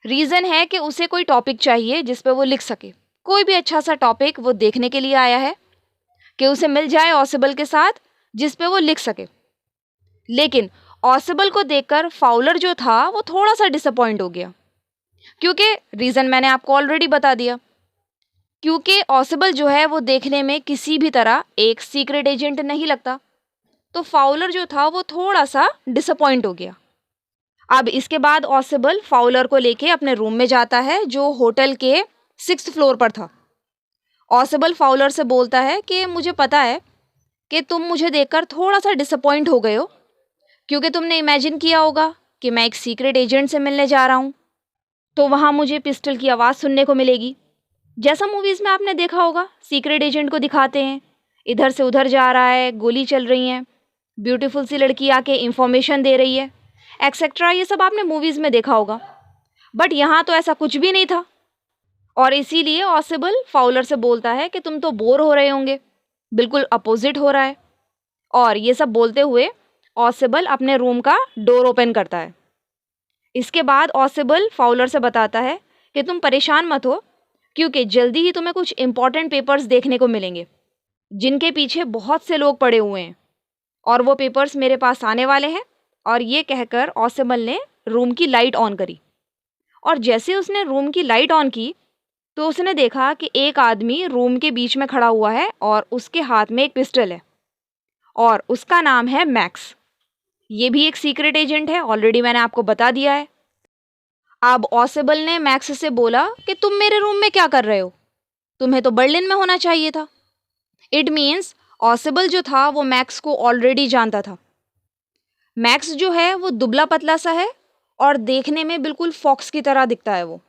रीज़न है कि उसे कोई टॉपिक चाहिए जिस पे वो लिख सके, कोई भी अच्छा सा टॉपिक वो देखने के लिए आया है कि उसे मिल जाए ऑसिबल के साथ जिस पे वो लिख सके। लेकिन ऑसिबल को देखकर फाउलर जो था वो थोड़ा सा डिसअपॉइंट हो गया, क्योंकि रीज़न मैंने आपको ऑलरेडी बता दिया, क्योंकि ऑसिबल जो है वो देखने में किसी भी तरह एक सीक्रेट एजेंट नहीं लगता। तो फाउलर जो था वो थोड़ा सा डिसअपॉइंट हो गया। अब इसके बाद ऑसिबल फाउलर को लेके अपने रूम में जाता है जो होटल के 6th फ्लोर पर था। ऑसिबल फाउलर से बोलता है कि मुझे पता है कि तुम मुझे देखकर थोड़ा सा डिसअपॉइंट हो गए हो, क्योंकि तुमने इमेजिन किया होगा कि मैं एक सीक्रेट एजेंट से मिलने जा रहा हूँ, तो वहाँ मुझे पिस्टल की आवाज़ सुनने को मिलेगी। जैसा मूवीज़ में आपने देखा होगा, सीक्रेट एजेंट को दिखाते हैं, इधर से उधर जा रहा है, गोली चल रही है, ब्यूटीफुल सी लड़की आके इंफॉर्मेशन दे रही है, एक्सेट्रा। ये सब आपने मूवीज़ में देखा होगा, बट यहाँ तो ऐसा कुछ भी नहीं था। और इसीलिए ऑसिबल फाउलर से बोलता है कि तुम तो बोर हो रहे होंगे, बिल्कुल अपोजिट हो रहा है। और ये सब बोलते हुए ऑसिबल अपने रूम का डोर ओपन करता है। इसके बाद ऑसिबल फाउलर से बताता है कि तुम परेशान मत हो, क्योंकि जल्दी ही तुम्हें कुछ इंपॉर्टेंट पेपर्स देखने को मिलेंगे जिनके पीछे बहुत से लोग पड़े हुए हैं, और वो पेपर्स मेरे पास आने वाले हैं। और ये कहकर ऑसिबल ने रूम की लाइट ऑन करी, और जैसे उसने रूम की लाइट ऑन की तो उसने देखा कि एक आदमी रूम के बीच में खड़ा हुआ है और उसके हाथ में एक पिस्टल है और उसका नाम है मैक्स। ये भी एक सीक्रेट एजेंट है, ऑलरेडी मैंने आपको बता दिया है। अब ऑसेबल ने मैक्स से बोला कि तुम मेरे रूम में क्या कर रहे हो, तुम्हें तो बर्लिन में होना चाहिए था। इट मीन्स ऑसेबल जो था वो मैक्स को ऑलरेडी जानता था। मैक्स जो है वो दुबला पतला सा है और देखने में बिल्कुल फॉक्स की तरह दिखता है वो।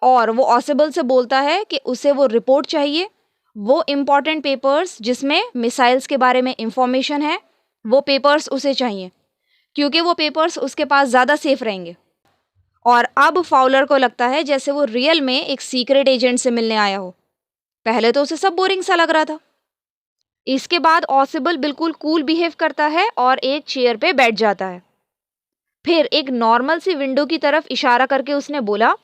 और वो ऑसेबल से बोलता है कि उसे वो रिपोर्ट चाहिए, वो इम्पॉर्टेंट पेपर्स जिसमें मिसाइल्स के बारे में इंफॉर्मेशन है, वो पेपर्स उसे चाहिए क्योंकि वो पेपर्स उसके पास ज़्यादा सेफ रहेंगे। और अब फाउलर को लगता है जैसे वो रियल में एक सीक्रेट एजेंट से मिलने आया हो। पहले तो उसे सब बोरिंग सा लग रहा था। इसके बाद ऑसेबल बिल्कुल कूल बिहेव करता है और एक चेयर पे बैठ जाता है। फिर एक नॉर्मल सी विंडो की तरफ इशारा करके उसने बोला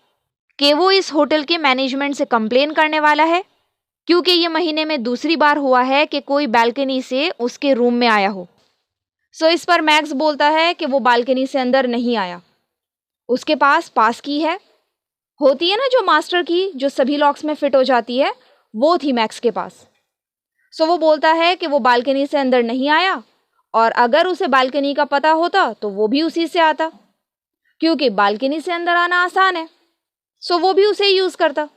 कि वो इस होटल के मैनेजमेंट से कंप्लेन करने वाला है क्योंकि ये महीने में दूसरी बार हुआ है कि कोई बालकनी से उसके रूम में आया हो। सो इस पर मैक्स बोलता है कि वो बालकनी से अंदर नहीं आया, उसके पास की है, होती है ना जो मास्टर की जो सभी लॉक्स में फिट हो जाती है, वो थी मैक्स के पास। सो वो बोलता है कि वो बालकनी से अंदर नहीं आया और अगर उसे बालकनी का पता होता तो वो भी उसी से आता क्योंकि बालकनी से अंदर आना आसान है, सो वो भी उसे यूज़ करता।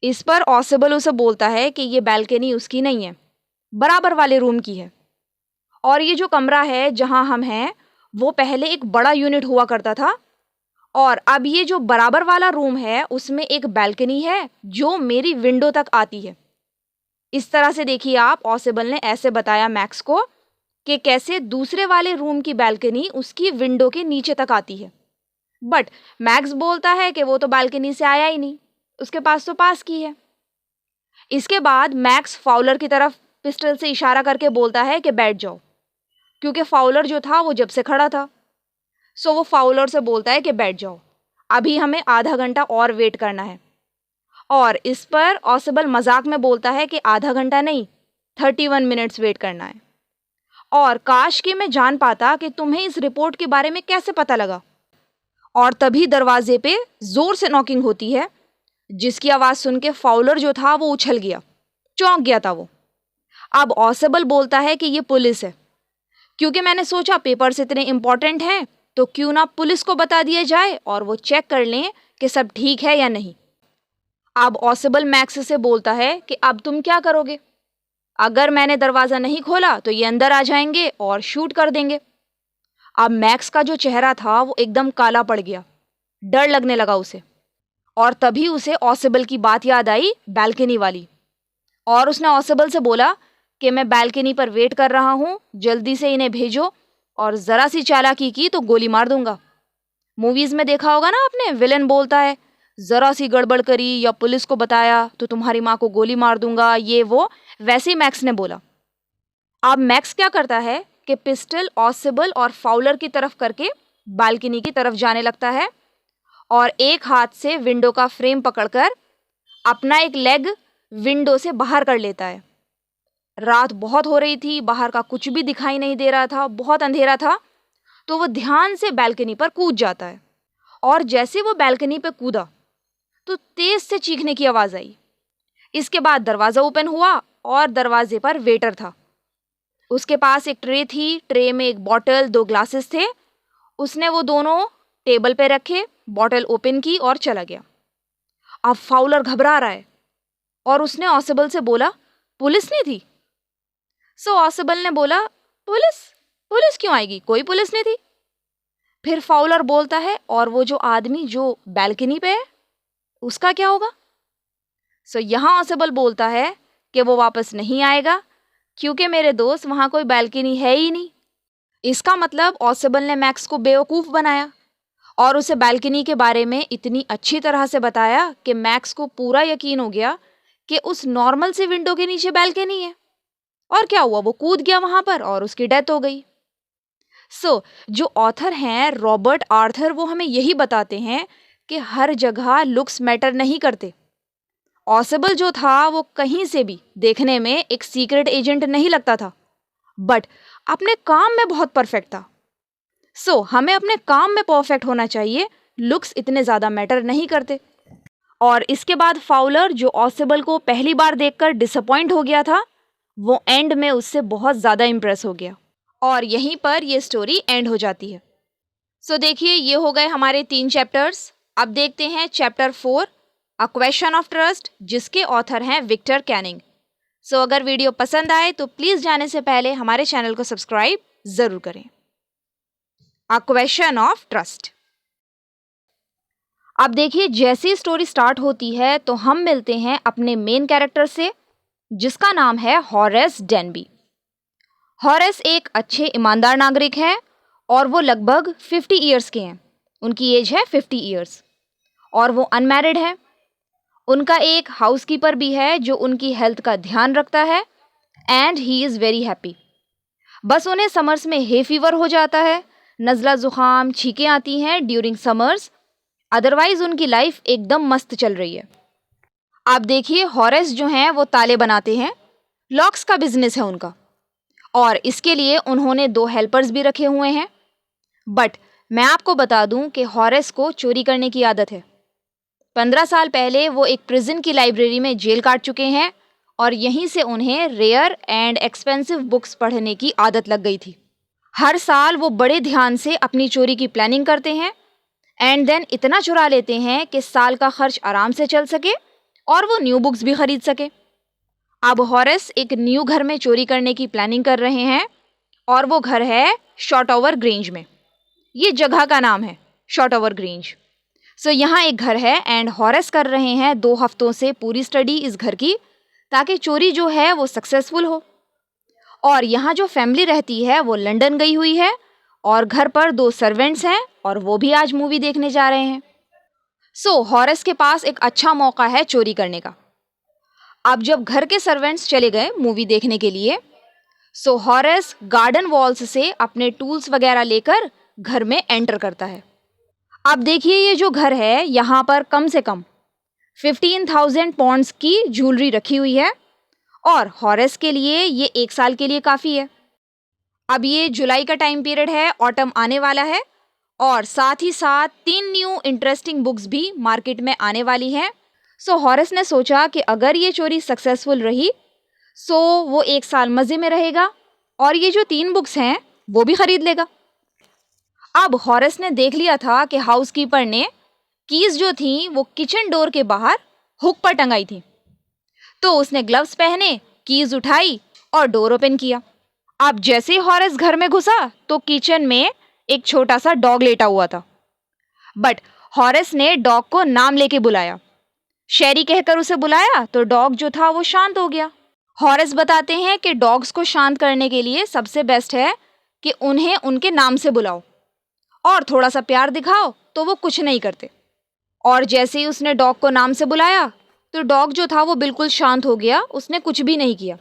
इस पर ऑसेबल उसे बोलता है कि ये बालकनी उसकी नहीं है, बराबर वाले रूम की है और ये जो कमरा है जहाँ हम हैं वो पहले एक बड़ा यूनिट हुआ करता था और अब ये जो बराबर वाला रूम है उसमें एक बालकनी है जो मेरी विंडो तक आती है। इस तरह से देखिए आप, ऑसेबल ने ऐसे बताया मैक्स को कि कैसे दूसरे वाले रूम की बालकनी उसकी विंडो के नीचे तक आती है। बट मैक्स बोलता है कि वो तो बालकनी से आया ही नहीं, उसके पास की है। इसके बाद मैक्स फाउलर की तरफ पिस्टल से इशारा करके बोलता है कि बैठ जाओ क्योंकि फाउलर जो था वो जब से खड़ा था। सो वो फाउलर से बोलता है कि बैठ जाओ, अभी हमें आधा घंटा और वेट करना है। और इस पर ऑसेबल मजाक में बोलता है कि आधा घंटा नहीं 31 मिनट्स वेट करना है। और काश कि मैं जान पाता कि तुम्हें इस रिपोर्ट के बारे में कैसे पता लगा। और तभी दरवाजे पे जोर से नॉकिंग होती है जिसकी आवाज़ सुन के फाउलर जो था वो उछल गया, चौंक गया था वो। अब ऑसेबल बोलता है कि ये पुलिस है क्योंकि मैंने सोचा पेपर्स इतने इंपॉर्टेंट हैं तो क्यों ना पुलिस को बता दिया जाए और वो चेक कर लें कि सब ठीक है या नहीं। अब ऑसेबल मैक्स से बोलता है कि अब तुम क्या करोगे, अगर मैंने दरवाज़ा नहीं खोला तो ये अंदर आ जाएंगे और शूट कर देंगे। अब मैक्स का जो चेहरा था वो एकदम काला पड़ गया, डर लगने लगा उसे। और तभी उसे ऑसेबल की बात याद आई, बालकनी वाली। और उसने ऑसेबल से बोला कि मैं बालकनी पर वेट कर रहा हूँ, जल्दी से इन्हें भेजो और ज़रा सी चालाकी की तो गोली मार दूंगा। मूवीज़ में देखा होगा ना आपने, विलेन बोलता है ज़रा सी गड़बड़ करी या पुलिस को बताया तो तुम्हारी माँ को गोली मार दूंगा, ये वो। वैसे ही मैक्स ने बोला। अब मैक्स क्या करता है कि पिस्टल ऑसेबल और फाउलर की तरफ करके बालकनी की तरफ जाने लगता है और एक हाथ से विंडो का फ्रेम पकड़कर अपना एक लेग विंडो से बाहर कर लेता है। रात बहुत हो रही थी, बाहर का कुछ भी दिखाई नहीं दे रहा था, बहुत अंधेरा था। तो वो ध्यान से बालकनी पर कूद जाता है और जैसे वो बालकनी पर कूदा तो तेज से चीखने की आवाज़ आई। इसके बाद दरवाज़ा ओपन हुआ और दरवाजे पर वेटर था। उसके पास एक ट्रे थी, ट्रे में एक बॉटल, 2 ग्लासेस थे। उसने वो दोनों टेबल पे रखे, बॉटल ओपन की और चला गया। अब फाउलर घबरा रहा है और उसने ऑसेबल से बोला पुलिस नहीं थी। सो ऑसेबल ने बोला पुलिस पुलिस क्यों आएगी, कोई पुलिस नहीं थी। फिर फाउलर बोलता है और वो जो आदमी जो बालकनी पे है उसका क्या होगा। सो यहाँ ऑसेबल बोलता है कि वो वापस नहीं आएगा क्योंकि मेरे दोस्त वहाँ कोई बालकनी है ही नहीं। इसका मतलब ऑसेबल ने मैक्स को बेवकूफ़ बनाया और उसे बालकनी के बारे में इतनी अच्छी तरह से बताया कि मैक्स को पूरा यकीन हो गया कि उस नॉर्मल से विंडो के नीचे बालकनी है। और क्या हुआ, वो कूद गया वहाँ पर और उसकी डेथ हो गई। जो ऑथर हैं रॉबर्ट आर्थर, वो हमें यही बताते हैं कि हर जगह लुक्स मैटर नहीं करते। ऑसेबल जो था वो कहीं से भी देखने में एक सीक्रेट एजेंट नहीं लगता था, बट अपने काम में बहुत परफेक्ट था। हमें अपने काम में परफेक्ट होना चाहिए, लुक्स इतने ज़्यादा मैटर नहीं करते। और इसके बाद फाउलर, जो ऑसेबल को पहली बार देखकर डिसअपॉइंट हो गया था, वो एंड में उससे बहुत ज़्यादा इम्प्रेस हो गया और यहीं पर ये स्टोरी एंड हो जाती है। सो देखिए, ये हो गए हमारे 3 चैप्टर्स। अब देखते हैं chapter 4, a question of trust, जिसके ऑथर हैं विक्टर कैनिंग। सो अगर वीडियो पसंद आए तो प्लीज़ जाने से पहले हमारे चैनल को सब्सक्राइब ज़रूर करें। A question of trust. अब देखिए, जैसे ही स्टोरी स्टार्ट होती है तो हम मिलते हैं अपने मेन कैरेक्टर से, जिसका नाम है हॉरेस डेनबी। हॉरेस एक अच्छे ईमानदार नागरिक हैं और वो लगभग 50 ईयर्स के हैं। उनकी एज है 50 ईयर्स और वो अनमैरिड है। उनका एक हाउसकीपर भी है जो उनकी हेल्थ का ध्यान रखता है and he is very happy. बस उन्हें समर्स में हे फीवर हो जाता है, नज़ला ज़ुकाम, छींकें आती हैं ड्यूरिंग समर्स। अदरवाइज उनकी लाइफ एकदम मस्त चल रही है। आप देखिए, हॉरेस जो हैं वो ताले बनाते हैं, लॉक्स का बिजनेस है उनका, और इसके लिए उन्होंने 2 हेल्पर्स भी रखे हुए हैं। बट मैं आपको बता दूं कि हॉरेस को चोरी करने की आदत है। 15 साल पहले वो एक प्रिजन की लाइब्रेरी में जेल काट चुके हैं और यहीं से उन्हें रेयर एंड एक्सपेंसिव बुक्स पढ़ने की आदत लग गई थी। हर साल वो बड़े ध्यान से अपनी चोरी की प्लानिंग करते हैं एंड देन इतना चुरा लेते हैं कि साल का खर्च आराम से चल सके और वो न्यू बुक्स भी खरीद सके। अब हॉरेस एक न्यू घर में चोरी करने की प्लानिंग कर रहे हैं और वो घर है शॉटओवर ग्रेंज में। ये जगह का नाम है शॉटओवर ग्रेंज। सो यहाँ एक घर है एंड हॉरेस कर रहे हैं 2 हफ्तों से पूरी स्टडी इस घर की, ताकि चोरी जो है वो सक्सेसफुल हो। और यहाँ जो फैमिली रहती है वो लंदन गई हुई है और घर पर 2 सर्वेंट्स हैं और वो भी आज मूवी देखने जा रहे हैं। सो हॉरेस के पास एक अच्छा मौका है चोरी करने का। अब जब घर के सर्वेंट्स चले गए मूवी देखने के लिए, सो हॉरेस गार्डन वॉल्स से अपने टूल्स वगैरह लेकर घर में एंटर करता है। अब देखिए, ये जो घर है यहाँ पर कम से कम 15,000 पॉन्ड्स की ज्वेलरी रखी हुई है और हॉरेस के लिए ये 1 साल के लिए काफ़ी है। अब ये जुलाई का टाइम पीरियड है, ऑटम आने वाला है और साथ ही साथ 3 न्यू इंटरेस्टिंग बुक्स भी मार्केट में आने वाली हैं। सो हॉरेस ने सोचा कि अगर ये चोरी सक्सेसफुल रही सो वो 1 साल मज़े में रहेगा और ये जो 3 बुक्स हैं वो भी खरीद लेगा। अब हॉरेस ने देख लिया था कि हाउसकीपर ने कीज जो थी वो किचन डोर के बाहर हुक पर टंगाई थी, तो उसने ग्लव्स पहने, कीज उठाई और डोर ओपन किया। अब जैसे ही हॉरेस घर में घुसा तो किचन में एक छोटा सा डॉग लेटा हुआ था। बट हॉरेस ने डॉग को नाम लेके बुलाया, शेरी कहकर उसे बुलाया, तो डॉग जो था वो शांत हो गया। हॉरेस बताते हैं कि डॉग्स को शांत करने के लिए सबसे बेस्ट है कि उन्हें उनके नाम से बुलाओ और थोड़ा सा प्यार दिखाओ तो वो कुछ नहीं करते। और जैसे ही उसने डॉग को नाम से बुलाया तो डॉग जो था वो बिल्कुल शांत हो गया, उसने कुछ भी नहीं किया।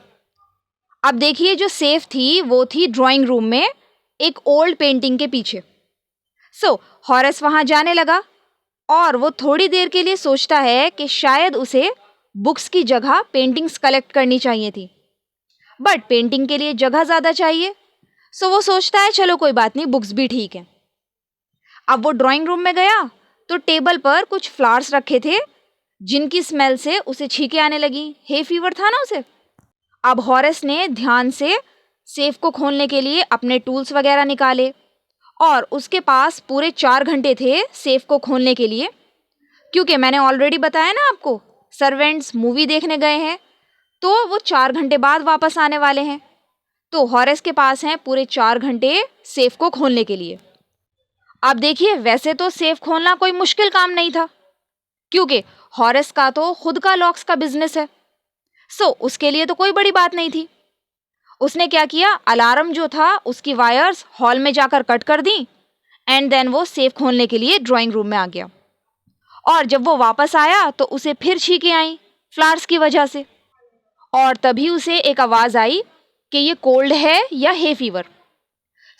अब देखिए, जो सेफ थी वो थी ड्राइंग रूम में एक ओल्ड पेंटिंग के पीछे। सो हॉरेस वहाँ जाने लगा और वो थोड़ी देर के लिए सोचता है कि शायद उसे बुक्स की जगह पेंटिंग्स कलेक्ट करनी चाहिए थी, बट पेंटिंग के लिए जगह ज़्यादा चाहिए। सो वो सोचता है चलो कोई बात नहीं, बुक्स भी ठीक है। अब वो ड्राइंग रूम में गया तो टेबल पर कुछ फ्लावर्स रखे थे जिनकी स्मेल से उसे छींकें आने लगी, हे फीवर था ना उसे। अब हॉरेस ने ध्यान से सेफ को खोलने के लिए अपने टूल्स वगैरह निकाले और उसके पास पूरे 4 घंटे थे सेफ को खोलने के लिए, क्योंकि मैंने ऑलरेडी बताया ना आपको, सर्वेंट्स मूवी देखने गए हैं तो वो 4 घंटे बाद वापस आने वाले हैं। तो हॉरेस के पास हैं पूरे 4 घंटे सेफ को खोलने के लिए। अब देखिए, वैसे तो सेफ खोलना कोई मुश्किल काम नहीं था क्योंकि हॉरेस का तो खुद का लॉक्स का बिजनेस है। सो उसके लिए तो कोई बड़ी बात नहीं थी। उसने क्या किया, अलार्म जो था उसकी वायर्स हॉल में जाकर कट कर दी एंड देन वो सेफ खोलने के लिए ड्राइंग रूम में आ गया। और जब वो वापस आया तो उसे फिर छींकें आई फ्लावर्स की वजह से, और तभी उसे एक आवाज़ आई कि ये कोल्ड है या हे फीवर।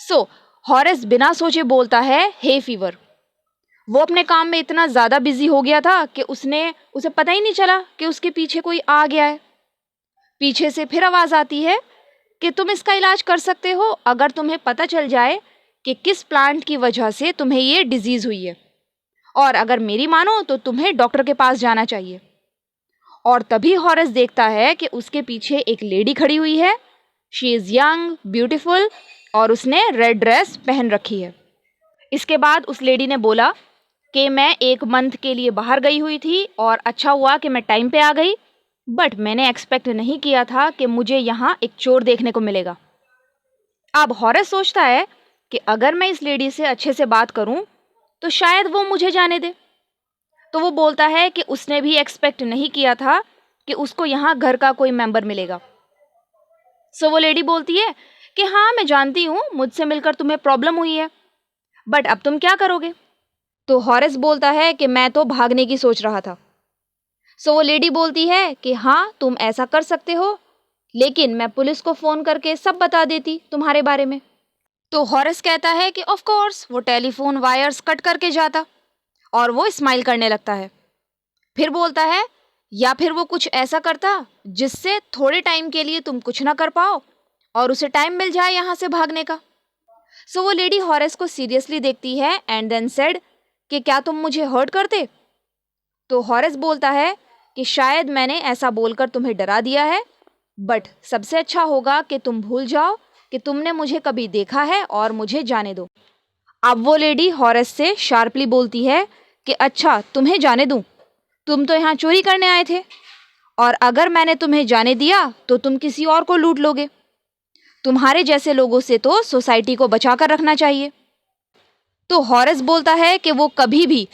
सो हॉरेस बिना सोचे बोलता है हे फीवर। वो अपने काम में इतना ज़्यादा बिजी हो गया था कि उसे पता ही नहीं चला कि उसके पीछे कोई आ गया है। पीछे से फिर आवाज़ आती है कि तुम इसका इलाज कर सकते हो अगर तुम्हें पता चल जाए कि किस प्लांट की वजह से तुम्हें ये डिजीज़ हुई है। और अगर मेरी मानो तो तुम्हें डॉक्टर के पास जाना चाहिए। और तभी हॉरेस देखता है कि उसके पीछे एक लेडी खड़ी हुई है। शी इज़ यंग, ब्यूटीफुल और उसने रेड ड्रेस पहन रखी है। इसके बाद उस लेडी ने बोला कि मैं 1 मंथ के लिए बाहर गई हुई थी और अच्छा हुआ कि मैं टाइम पे आ गई, बट मैंने एक्सपेक्ट नहीं किया था कि मुझे यहाँ एक चोर देखने को मिलेगा। अब हॉरेस सोचता है कि अगर मैं इस लेडी से अच्छे से बात करूं तो शायद वो मुझे जाने दे। तो वो बोलता है कि उसने भी एक्सपेक्ट नहीं किया था कि उसको यहाँ घर का कोई मेंबर मिलेगा। सो वो लेडी बोलती है कि हाँ मैं जानती हूँ मुझसे मिलकर तुम्हें प्रॉब्लम हुई है, बट अब तुम क्या करोगे? तो हॉरेस बोलता है कि मैं तो भागने की सोच रहा था। सो वो लेडी बोलती है कि हाँ तुम ऐसा कर सकते हो, लेकिन मैं पुलिस को फ़ोन करके सब बता देती तुम्हारे बारे में। तो हॉरेस कहता है कि ऑफ कोर्स वो टेलीफोन वायर्स कट करके जाता और वो स्माइल करने लगता है। फिर बोलता है या फिर वो कुछ ऐसा करता जिससे थोड़े टाइम के लिए तुम कुछ ना कर पाओ और उसे टाइम मिल जाए यहाँ से भागने का। सो वो लेडी हॉरेस को सीरियसली देखती है एंड देन सेड कि क्या तुम मुझे हर्ट करते? तो हॉरेस बोलता है कि शायद मैंने ऐसा बोलकर तुम्हें डरा दिया है, बट सबसे अच्छा होगा कि तुम भूल जाओ कि तुमने मुझे कभी देखा है और मुझे जाने दो। अब वो लेडी हॉरेस से शार्पली बोलती है कि अच्छा तुम्हें जाने दूं? तुम तो यहाँ चोरी करने आए थे और अगर मैंने तुम्हें जाने दिया तो तुम किसी और को लूट लोगे। तुम्हारे जैसे लोगों से तो सोसाइटी को बचा कर रखना चाहिए। तो हॉरेस बोलता है कि वो कभी भी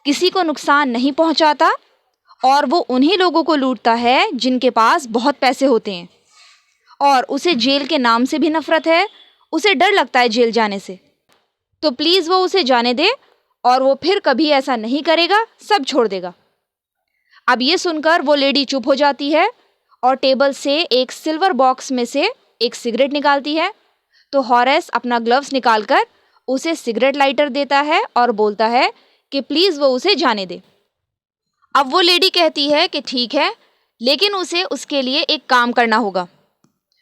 किसी को नुकसान नहीं पहुंचाता और वो उन्हीं लोगों को लूटता है जिनके पास बहुत पैसे होते हैं। और उसे जेल के नाम से भी नफरत है, उसे डर लगता है जेल जाने से। तो प्लीज़ वो उसे जाने दे और वो फिर कभी ऐसा नहीं करेगा, सब छोड़ देगा। अब ये सुनकर वो लेडी चुप हो जाती है और टेबल से एक सिल्वर बॉक्स में से एक सिगरेट निकालती है। तो हॉरेस अपना ग्लव्स निकालकर उसे सिगरेट लाइटर देता है और बोलता है कि प्लीज़ वो उसे जाने दे। अब वो लेडी कहती है कि ठीक है, लेकिन उसे उसके लिए एक काम करना होगा।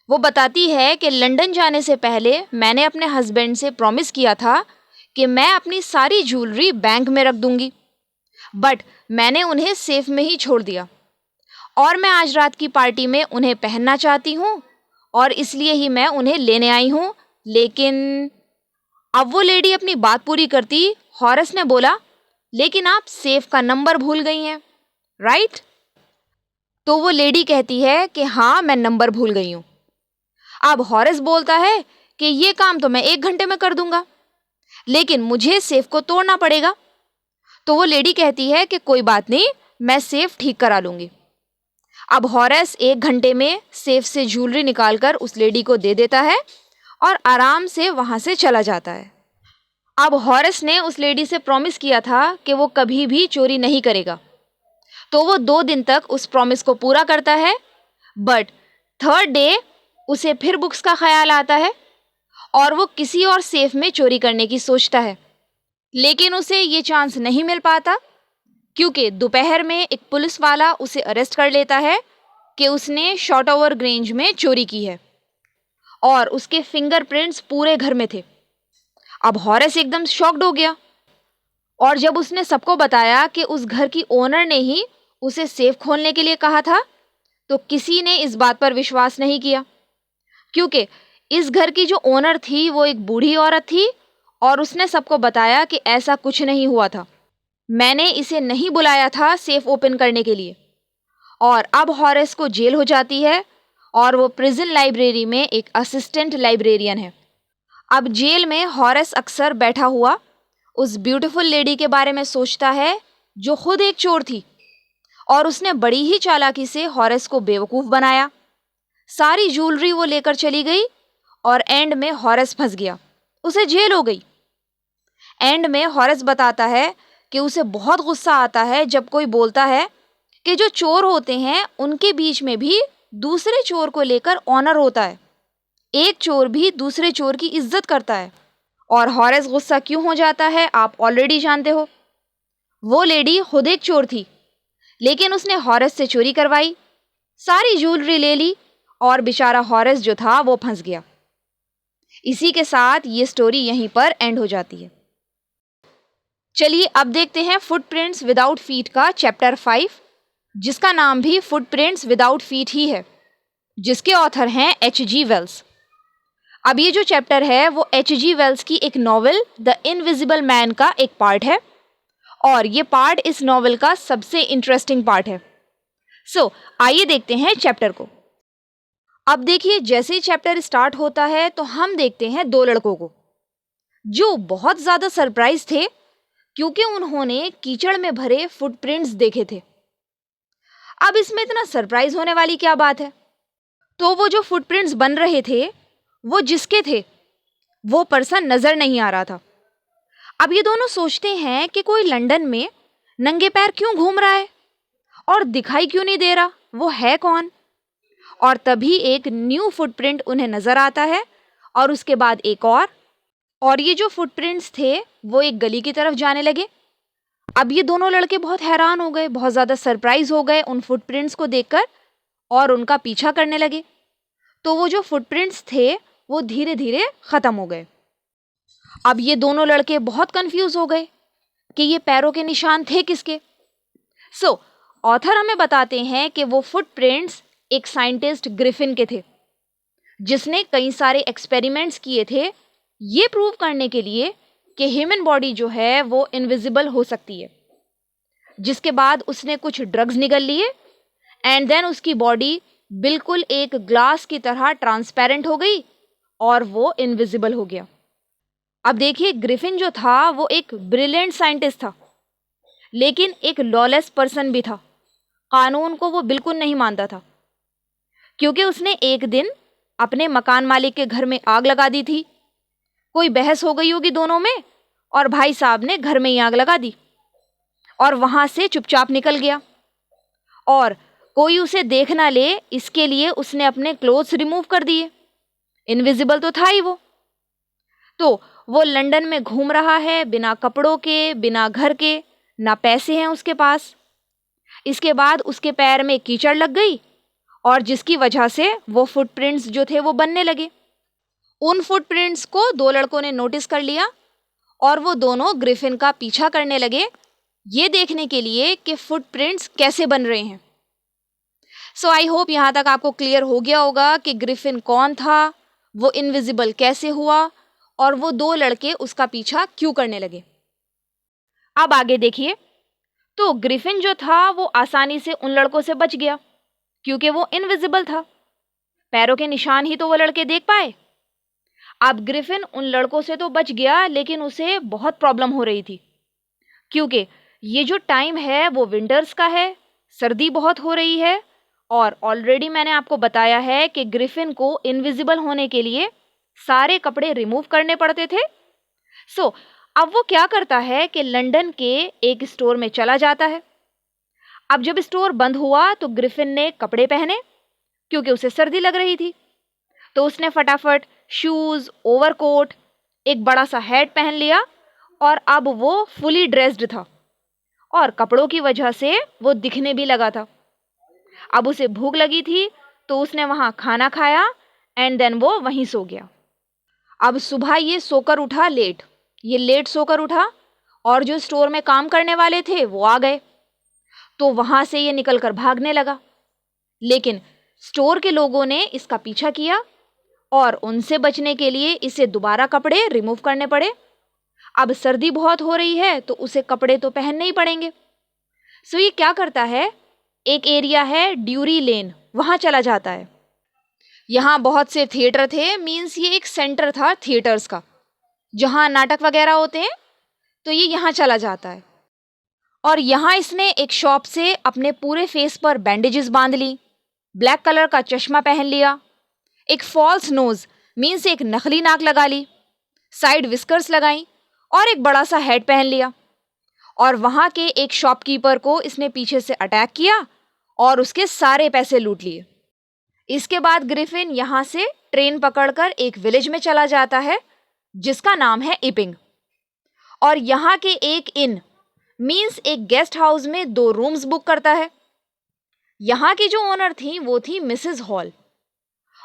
वो बताती है कि लंदन जाने से पहले मैंने अपने हस्बैंड से प्रॉमिस किया था कि मैं अपनी सारी ज्वेलरी बैंक में रख दूंगी, बट मैंने उन्हें सेफ में ही छोड़ दिया और मैं आज रात की पार्टी में उन्हें पहनना चाहती हूँ और इसलिए ही मैं उन्हें लेने आई हूँ। लेकिन अब वो लेडी अपनी बात पूरी करती हॉरेस ने बोला, लेकिन आप सेफ का नंबर भूल गई हैं, राइट? तो वो लेडी कहती है कि हाँ मैं नंबर भूल गई हूँ। अब हॉरेस बोलता है कि ये काम तो मैं 1 घंटे में कर दूंगा, लेकिन मुझे सेफ को तोड़ना पड़ेगा। तो वो लेडी कहती है कि कोई बात नहीं, मैं सेफ ठीक करा लूंगी। अब हॉरेस 1 घंटे में सेफ से ज्वेलरी निकालकर उस लेडी को दे देता है और आराम से वहां से चला जाता है। अब हॉरेस ने उस लेडी से प्रॉमिस किया था कि वो कभी भी चोरी नहीं करेगा, तो वो 2 दिन तक उस प्रॉमिस को पूरा करता है। बट थर्ड डे उसे फिर बुक्स का ख्याल आता है और वो किसी और सेफ में चोरी करने की सोचता है, लेकिन उसे ये चांस नहीं मिल पाता क्योंकि दोपहर में एक पुलिस वाला उसे अरेस्ट कर लेता है कि उसने शॉर्टओवर ग्रेंज में चोरी की है और उसके फिंगरप्रिंट्स पूरे घर में थे। अब हॉरेस एकदम शॉक्ड हो गया और जब उसने सबको बताया कि उस घर की ओनर ने ही उसे सेफ खोलने के लिए कहा था, तो किसी ने इस बात पर विश्वास नहीं किया क्योंकि इस घर की जो ओनर थी वो एक बूढ़ी औरत थी और उसने सबको बताया कि ऐसा कुछ नहीं हुआ था, मैंने इसे नहीं बुलाया था सेफ ओपन करने के लिए। और अब हॉरेस को जेल हो जाती है और वो प्रिजन लाइब्रेरी में एक असिस्टेंट लाइब्रेरियन है। अब जेल में हॉरेस अक्सर बैठा हुआ उस ब्यूटीफुल लेडी के बारे में सोचता है जो खुद एक चोर थी और उसने बड़ी ही चालाकी से हॉरेस को बेवकूफ़ बनाया। सारी ज्वेलरी वो लेकर चली गई और एंड में हॉरेस फंस गया, उसे जेल हो गई। एंड में हॉरेस बताता है कि उसे बहुत गुस्सा आता है जब कोई बोलता है कि जो चोर होते हैं उनके बीच में भी दूसरे चोर को लेकर ऑनर होता है, एक चोर भी दूसरे चोर की इज्जत करता है। और हॉरेस गुस्सा क्यों हो जाता है आप ऑलरेडी जानते हो। वो लेडी खुद एक चोर थी, लेकिन उसने हॉरेस से चोरी करवाई, सारी ज्वेलरी ले ली और बेचारा हॉरेस जो था वो फंस गया। इसी के साथ ये स्टोरी यहीं पर एंड हो जाती है। चलिए अब देखते हैं फुटप्रिंट्स विदाउट फीट का चैप्टर 5, जिसका नाम भी फुटप्रिंट्स विदाउट फीट ही है, जिसके ऑथर हैं H.G. वेल्स। अब ये जो चैप्टर है वो H.G. वेल्स की एक नॉवेल द इनविजिबल मैन का एक पार्ट है, और ये पार्ट इस नॉवेल का सबसे इंटरेस्टिंग पार्ट है। सो आइए देखते हैं चैप्टर को। अब देखिए, जैसे ही चैप्टर स्टार्ट होता है तो हम देखते हैं दो लड़कों को जो बहुत ज़्यादा सरप्राइज थे, क्योंकि उन्होंने कीचड़ में भरे फुटप्रिंट्स देखे थे। अब इसमें इतना सरप्राइज होने वाली क्या बात है? तो वो जो फुटप्रिंट्स बन रहे थे वो जिसके थे वो पर्सन नजर नहीं आ रहा था। अब ये दोनों सोचते हैं कि कोई लंदन में नंगे पैर क्यों घूम रहा है और दिखाई क्यों नहीं दे रहा, वो है कौन? और तभी एक न्यू फुटप्रिंट उन्हें नजर आता है, और उसके बाद एक और ये जो फुटप्रिंट्स थे वो एक गली की तरफ जाने लगे। अब ये दोनों लड़के बहुत हैरान हो गए, बहुत ज़्यादा सरप्राइज हो गए उन फुटप्रिंट्स को देखकर, और उनका पीछा करने लगे। तो वो जो फुटप्रिंट्स थे वो धीरे धीरे ख़त्म हो गए। अब ये दोनों लड़के बहुत कंफ्यूज हो गए कि ये पैरों के निशान थे किसके। सो ऑथर हमें बताते हैं कि वो फुटप्रिंट्स एक साइंटिस्ट ग्रिफिन के थे, जिसने कई सारे एक्सपेरिमेंट्स किए थे ये प्रूव करने के लिए कि ह्यूमन बॉडी जो है वो इनविजिबल हो सकती है। जिसके बाद उसने कुछ ड्रग्स निगल लिए, एंड देन उसकी बॉडी बिल्कुल एक ग्लास की तरह ट्रांसपेरेंट हो गई और वो इनविजिबल हो गया। अब देखिए, ग्रिफिन जो था वो एक ब्रिलियंट साइंटिस्ट था, लेकिन एक लॉलेस पर्सन भी था। कानून को वो बिल्कुल नहीं मानता था, क्योंकि उसने एक दिन अपने मकान मालिक के घर में आग लगा दी थी। कोई बहस हो गई होगी दोनों में, और भाई साहब ने घर में ही आग लगा दी और वहां से चुपचाप निकल गया, और कोई उसे देख ना ले इसके लिए उसने अपने क्लोथ्स रिमूव कर दिए। इनविजिबल तो था ही वो। तो वो लंदन में घूम रहा है बिना कपड़ों के, बिना घर के, ना पैसे हैं उसके पास। इसके बाद उसके पैर में कीचड़ लग गई, और जिसकी वजह से वो फुटप्रिंट्स जो थे वो बनने लगे। उन फुटप्रिंट्स को दो लड़कों ने नोटिस कर लिया, और वो दोनों ग्रिफिन का पीछा करने लगे ये देखने के लिए कि फुटप्रिंट्स कैसे बन रहे हैं। सो आई होप यहाँ तक आपको क्लियर हो गया होगा कि ग्रिफिन कौन था, वो इनविजिबल कैसे हुआ, और वो दो लड़के उसका पीछा क्यों करने लगे। अब आगे देखिए, तो ग्रिफिन जो था वो आसानी से उन लड़कों से बच गया, क्योंकि वो इनविजिबल था। पैरों के निशान ही तो वो लड़के देख पाए। अब ग्रिफिन उन लड़कों से तो बच गया, लेकिन उसे बहुत प्रॉब्लम हो रही थी, क्योंकि ये जो टाइम है वो विंटर्स का है, सर्दी बहुत हो रही है, और ऑलरेडी मैंने आपको बताया है कि ग्रिफिन को इनविजिबल होने के लिए सारे कपड़े रिमूव करने पड़ते थे। सो अब वो क्या करता है कि लंदन के एक स्टोर में चला जाता है। अब जब स्टोर बंद हुआ तो ग्रिफिन ने कपड़े पहने, क्योंकि उसे सर्दी लग रही थी। तो उसने फटाफट शूज़, ओवरकोट, एक बड़ा सा हैट पहन लिया, और अब वो फुली ड्रेस्ड था, और कपड़ों की वजह से वो दिखने भी लगा था। अब उसे भूख लगी थी, तो उसने वहाँ खाना खाया, एंड देन वो वहीं सो गया। अब सुबह ये सोकर उठा लेट, ये लेट सोकर उठा, और जो स्टोर में काम करने वाले थे वो आ गए, तो वहाँ से ये निकलकर भागने लगा। लेकिन स्टोर के लोगों ने इसका पीछा किया, और उनसे बचने के लिए इसे दोबारा कपड़े रिमूव करने पड़े। अब सर्दी बहुत हो रही है तो उसे कपड़े तो पहनने ही पड़ेंगे। सो ये क्या करता है, एक एरिया है ड्यूरी लेन, वहाँ चला जाता है। यहाँ बहुत से थिएटर थे, मीन्स ये एक सेंटर था थिएटर्स का, जहाँ नाटक वगैरह होते हैं। तो ये यहाँ चला जाता है, और यहाँ इसने एक शॉप से अपने पूरे फेस पर बैंडेजेस बांध ली, ब्लैक कलर का चश्मा पहन लिया, एक फॉल्स नोज मीन्स एक नकली नाक लगा ली, साइड विस्कर्स लगाई, और एक बड़ा सा हेड पहन लिया। और वहाँ के एक शॉपकीपर को इसने पीछे से अटैक किया और उसके सारे पैसे लूट लिए। इसके बाद ग्रिफिन यहाँ से ट्रेन पकड़कर एक विलेज में चला जाता है जिसका नाम है इपिंग, और यहाँ के एक इन मीन्स एक गेस्ट हाउस में 2 रूम्स बुक करता है। यहाँ की जो ओनर थी वो थी मिसेस हॉल,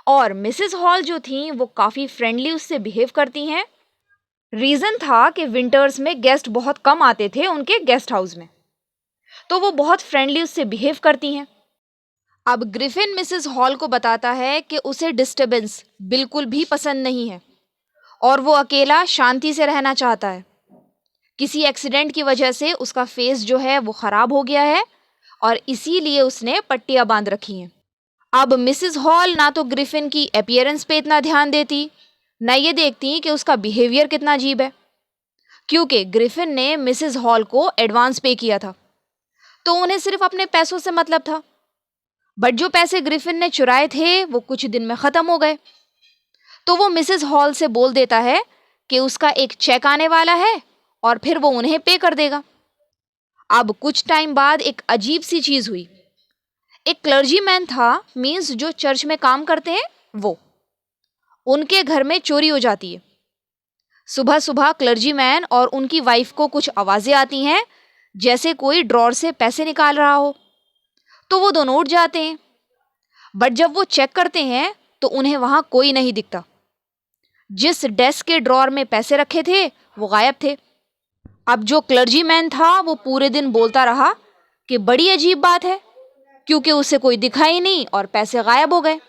और मिसेस हॉल जो थी वो काफ़ी फ्रेंडली उससे बिहेव करती हैं, रीज़न था कि विंटर्स में गेस्ट बहुत कम आते थे उनके गेस्ट हाउस में, तो वो बहुत फ्रेंडली उससे बिहेव करती हैं। अब ग्रिफिन मिसेस हॉल को बताता है कि उसे डिस्टरबेंस बिल्कुल भी पसंद नहीं है और वो अकेला शांति से रहना चाहता है। किसी एक्सीडेंट की वजह से उसका फेस जो है वो खराब हो गया है और इसीलिए उसने पट्टियां बांध रखी हैं। अब मिसेस हॉल ना तो ग्रिफिन की अपीयरेंस पे इतना ध्यान देती, ना ये देखती कि उसका बिहेवियर कितना अजीब है, क्योंकि ग्रिफिन ने मिसेस हॉल को एडवांस पे किया था, तो उन्हें सिर्फ अपने पैसों से मतलब था। बट जो पैसे ग्रिफिन ने चुराए थे वो कुछ दिन में ख़त्म हो गए, तो वो मिसेस हॉल से बोल देता है कि उसका एक चेक आने वाला है और फिर वो उन्हें पे कर देगा। अब कुछ टाइम बाद एक अजीब सी चीज़ हुई। एक क्लर्जीमैन था, मीन्स जो चर्च में काम करते हैं, वो उनके घर में चोरी हो जाती है। सुबह सुबह क्लर्जीमैन और उनकी वाइफ को कुछ आवाज़ें आती हैं जैसे कोई ड्रॉर से पैसे निकाल रहा हो, तो वो दोनों उठ जाते हैं। बट जब वो चेक करते हैं तो उन्हें वहाँ कोई नहीं दिखता। जिस डेस्क के ड्रॉर में पैसे रखे थे वो गायब थे। अब जो क्लर्जीमैन था वो पूरे दिन बोलता रहा कि बड़ी अजीब बात है, क्योंकि उसे कोई दिखा ही नहीं और पैसे गायब हो गए।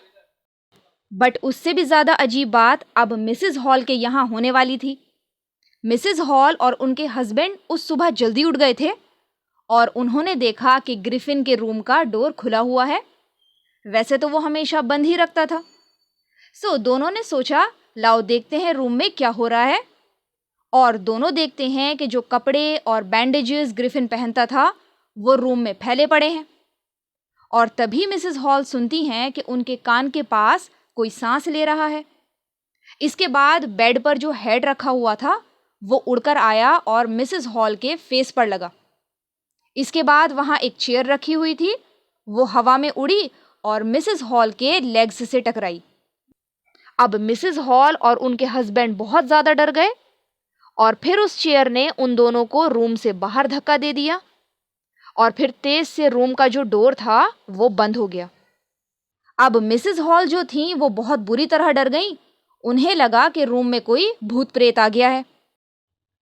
बट उससे भी ज़्यादा अजीब बात अब मिसेस हॉल के यहाँ होने वाली थी। मिसेस हॉल और उनके हस्बैंड उस सुबह जल्दी उठ गए थे और उन्होंने देखा कि ग्रिफिन के रूम का डोर खुला हुआ है। वैसे तो वो हमेशा बंद ही रखता था। सो दोनों ने सोचा, लाओ देखते हैं रूम में क्या हो रहा है। और दोनों देखते हैं कि जो कपड़े और बैंडेजेस ग्रिफिन पहनता था वो रूम में फैले पड़े हैं। और तभी मिसेस हॉल सुनती हैं कि उनके कान के पास कोई सांस ले रहा है। इसके बाद बेड पर जो हेड रखा हुआ था वो उड़कर आया और मिसेस हॉल के फेस पर लगा। इसके बाद वहाँ एक चेयर रखी हुई थी, वो हवा में उड़ी और मिसेस हॉल के लेग्स से टकराई। अब मिसेस हॉल और उनके हस्बैंड बहुत ज़्यादा डर गए और फिर उस चेयर ने उन दोनों को रूम से बाहर धक्का दे दिया और फिर तेज से रूम का जो डोर था वो बंद हो गया। अब मिसेस हॉल जो थी वो बहुत बुरी तरह डर गईं। उन्हें लगा कि रूम में कोई भूत प्रेत आ गया है।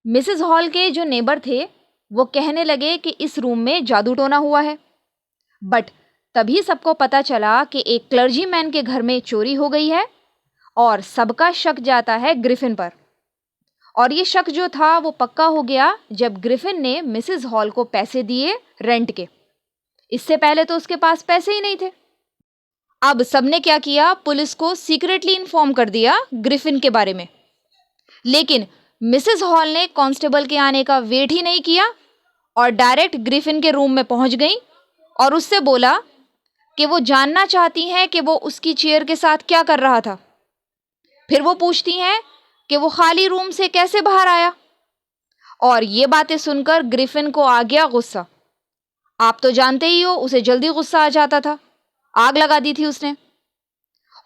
मिसेस हॉल के जो नेबर थे वो कहने लगे कि इस रूम में जादू टोना हुआ है। बट तभी सबको पता चला कि एक क्लर्जीमैन के घर में चोरी हो गई है और सबका शक जाता है ग्रिफिन पर। और ये शक जो था वो पक्का हो गया जब ग्रिफिन ने मिसेस हॉल को पैसे दिए रेंट के। इससे पहले तो उसके पास पैसे ही नहीं थे। अब सबने क्या किया, पुलिस को सीक्रेटली इन्फॉर्म कर दिया ग्रिफिन के बारे में। लेकिन मिसेस हॉल ने कांस्टेबल के आने का वेट ही नहीं किया और डायरेक्ट ग्रिफिन के रूम में पहुंच गई और उससे बोला कि वो जानना चाहती हैं कि वो उसकी चेयर के साथ क्या कर रहा था। फिर वो पूछती हैं कि वो खाली रूम से कैसे बाहर आया। और ये बातें सुनकर ग्रिफिन को आ गया गुस्सा। आप तो जानते ही हो, उसे जल्दी गुस्सा आ जाता था। आग लगा दी थी उसने।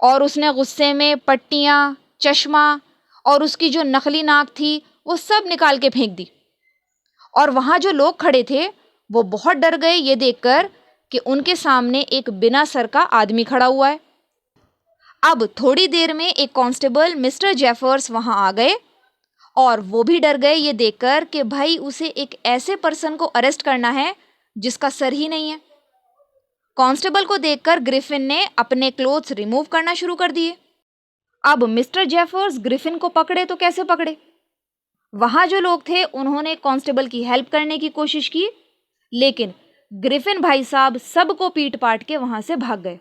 और उसने गुस्से में पट्टियाँ, चश्मा और उसकी जो नकली नाक थी वो सब निकाल के फेंक दी। और वहाँ जो लोग खड़े थे वो बहुत डर गए ये देखकर कि उनके सामने एक बिना सर का आदमी खड़ा हुआ है। अब थोड़ी देर में एक कांस्टेबल मिस्टर जेफर्स वहाँ आ गए और वो भी डर गए ये देखकर कि भाई उसे एक ऐसे पर्सन को अरेस्ट करना है जिसका सर ही नहीं है। कांस्टेबल को देखकर ग्रिफिन ने अपने क्लोथ्स रिमूव करना शुरू कर दिए। अब मिस्टर जेफर्स ग्रिफिन को पकड़े तो कैसे पकड़े। वहाँ जो लोग थे उन्होंने कांस्टेबल की हेल्प करने की कोशिश की, लेकिन ग्रिफिन भाई साहब सबको पीट पाट के वहाँ से भाग गए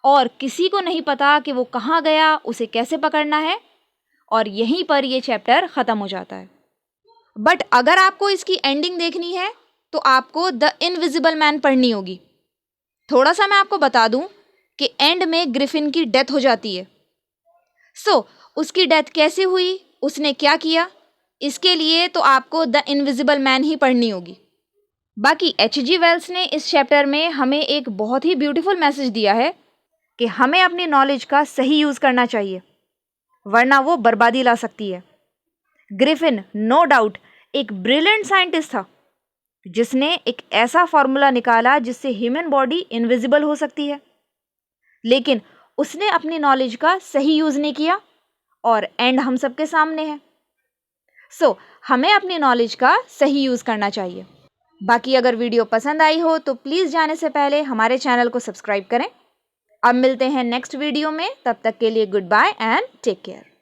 और किसी को नहीं पता कि वो कहाँ गया, उसे कैसे पकड़ना है। और यहीं पर ये चैप्टर ख़त्म हो जाता है। बट अगर आपको इसकी एंडिंग देखनी है तो आपको द इनविजिबल मैन पढ़नी होगी। थोड़ा सा मैं आपको बता दूं कि एंड में ग्रिफिन की डेथ हो जाती है। उसकी डेथ कैसे हुई, उसने क्या किया, इसके लिए तो आपको द इनविजिबल मैन ही पढ़नी होगी। बाकी H.G. वेल्स ने इस चैप्टर में हमें एक बहुत ही ब्यूटीफुल मैसेज दिया है कि हमें अपनी नॉलेज का सही यूज़ करना चाहिए, वरना वो बर्बादी ला सकती है। ग्रिफिन नो डाउट एक ब्रिलियंट साइंटिस्ट था जिसने एक ऐसा फार्मूला निकाला जिससे ह्यूमन बॉडी इनविजिबल हो सकती है, लेकिन उसने अपनी नॉलेज का सही यूज़ नहीं किया और एंड हम सबके सामने है। सो हमें अपनी नॉलेज का सही यूज़ करना चाहिए। बाकी अगर वीडियो पसंद आई हो तो प्लीज़ जाने से पहले हमारे चैनल को सब्सक्राइब करें। अब मिलते हैं नेक्स्ट वीडियो में, तब तक के लिए goodbye and take care.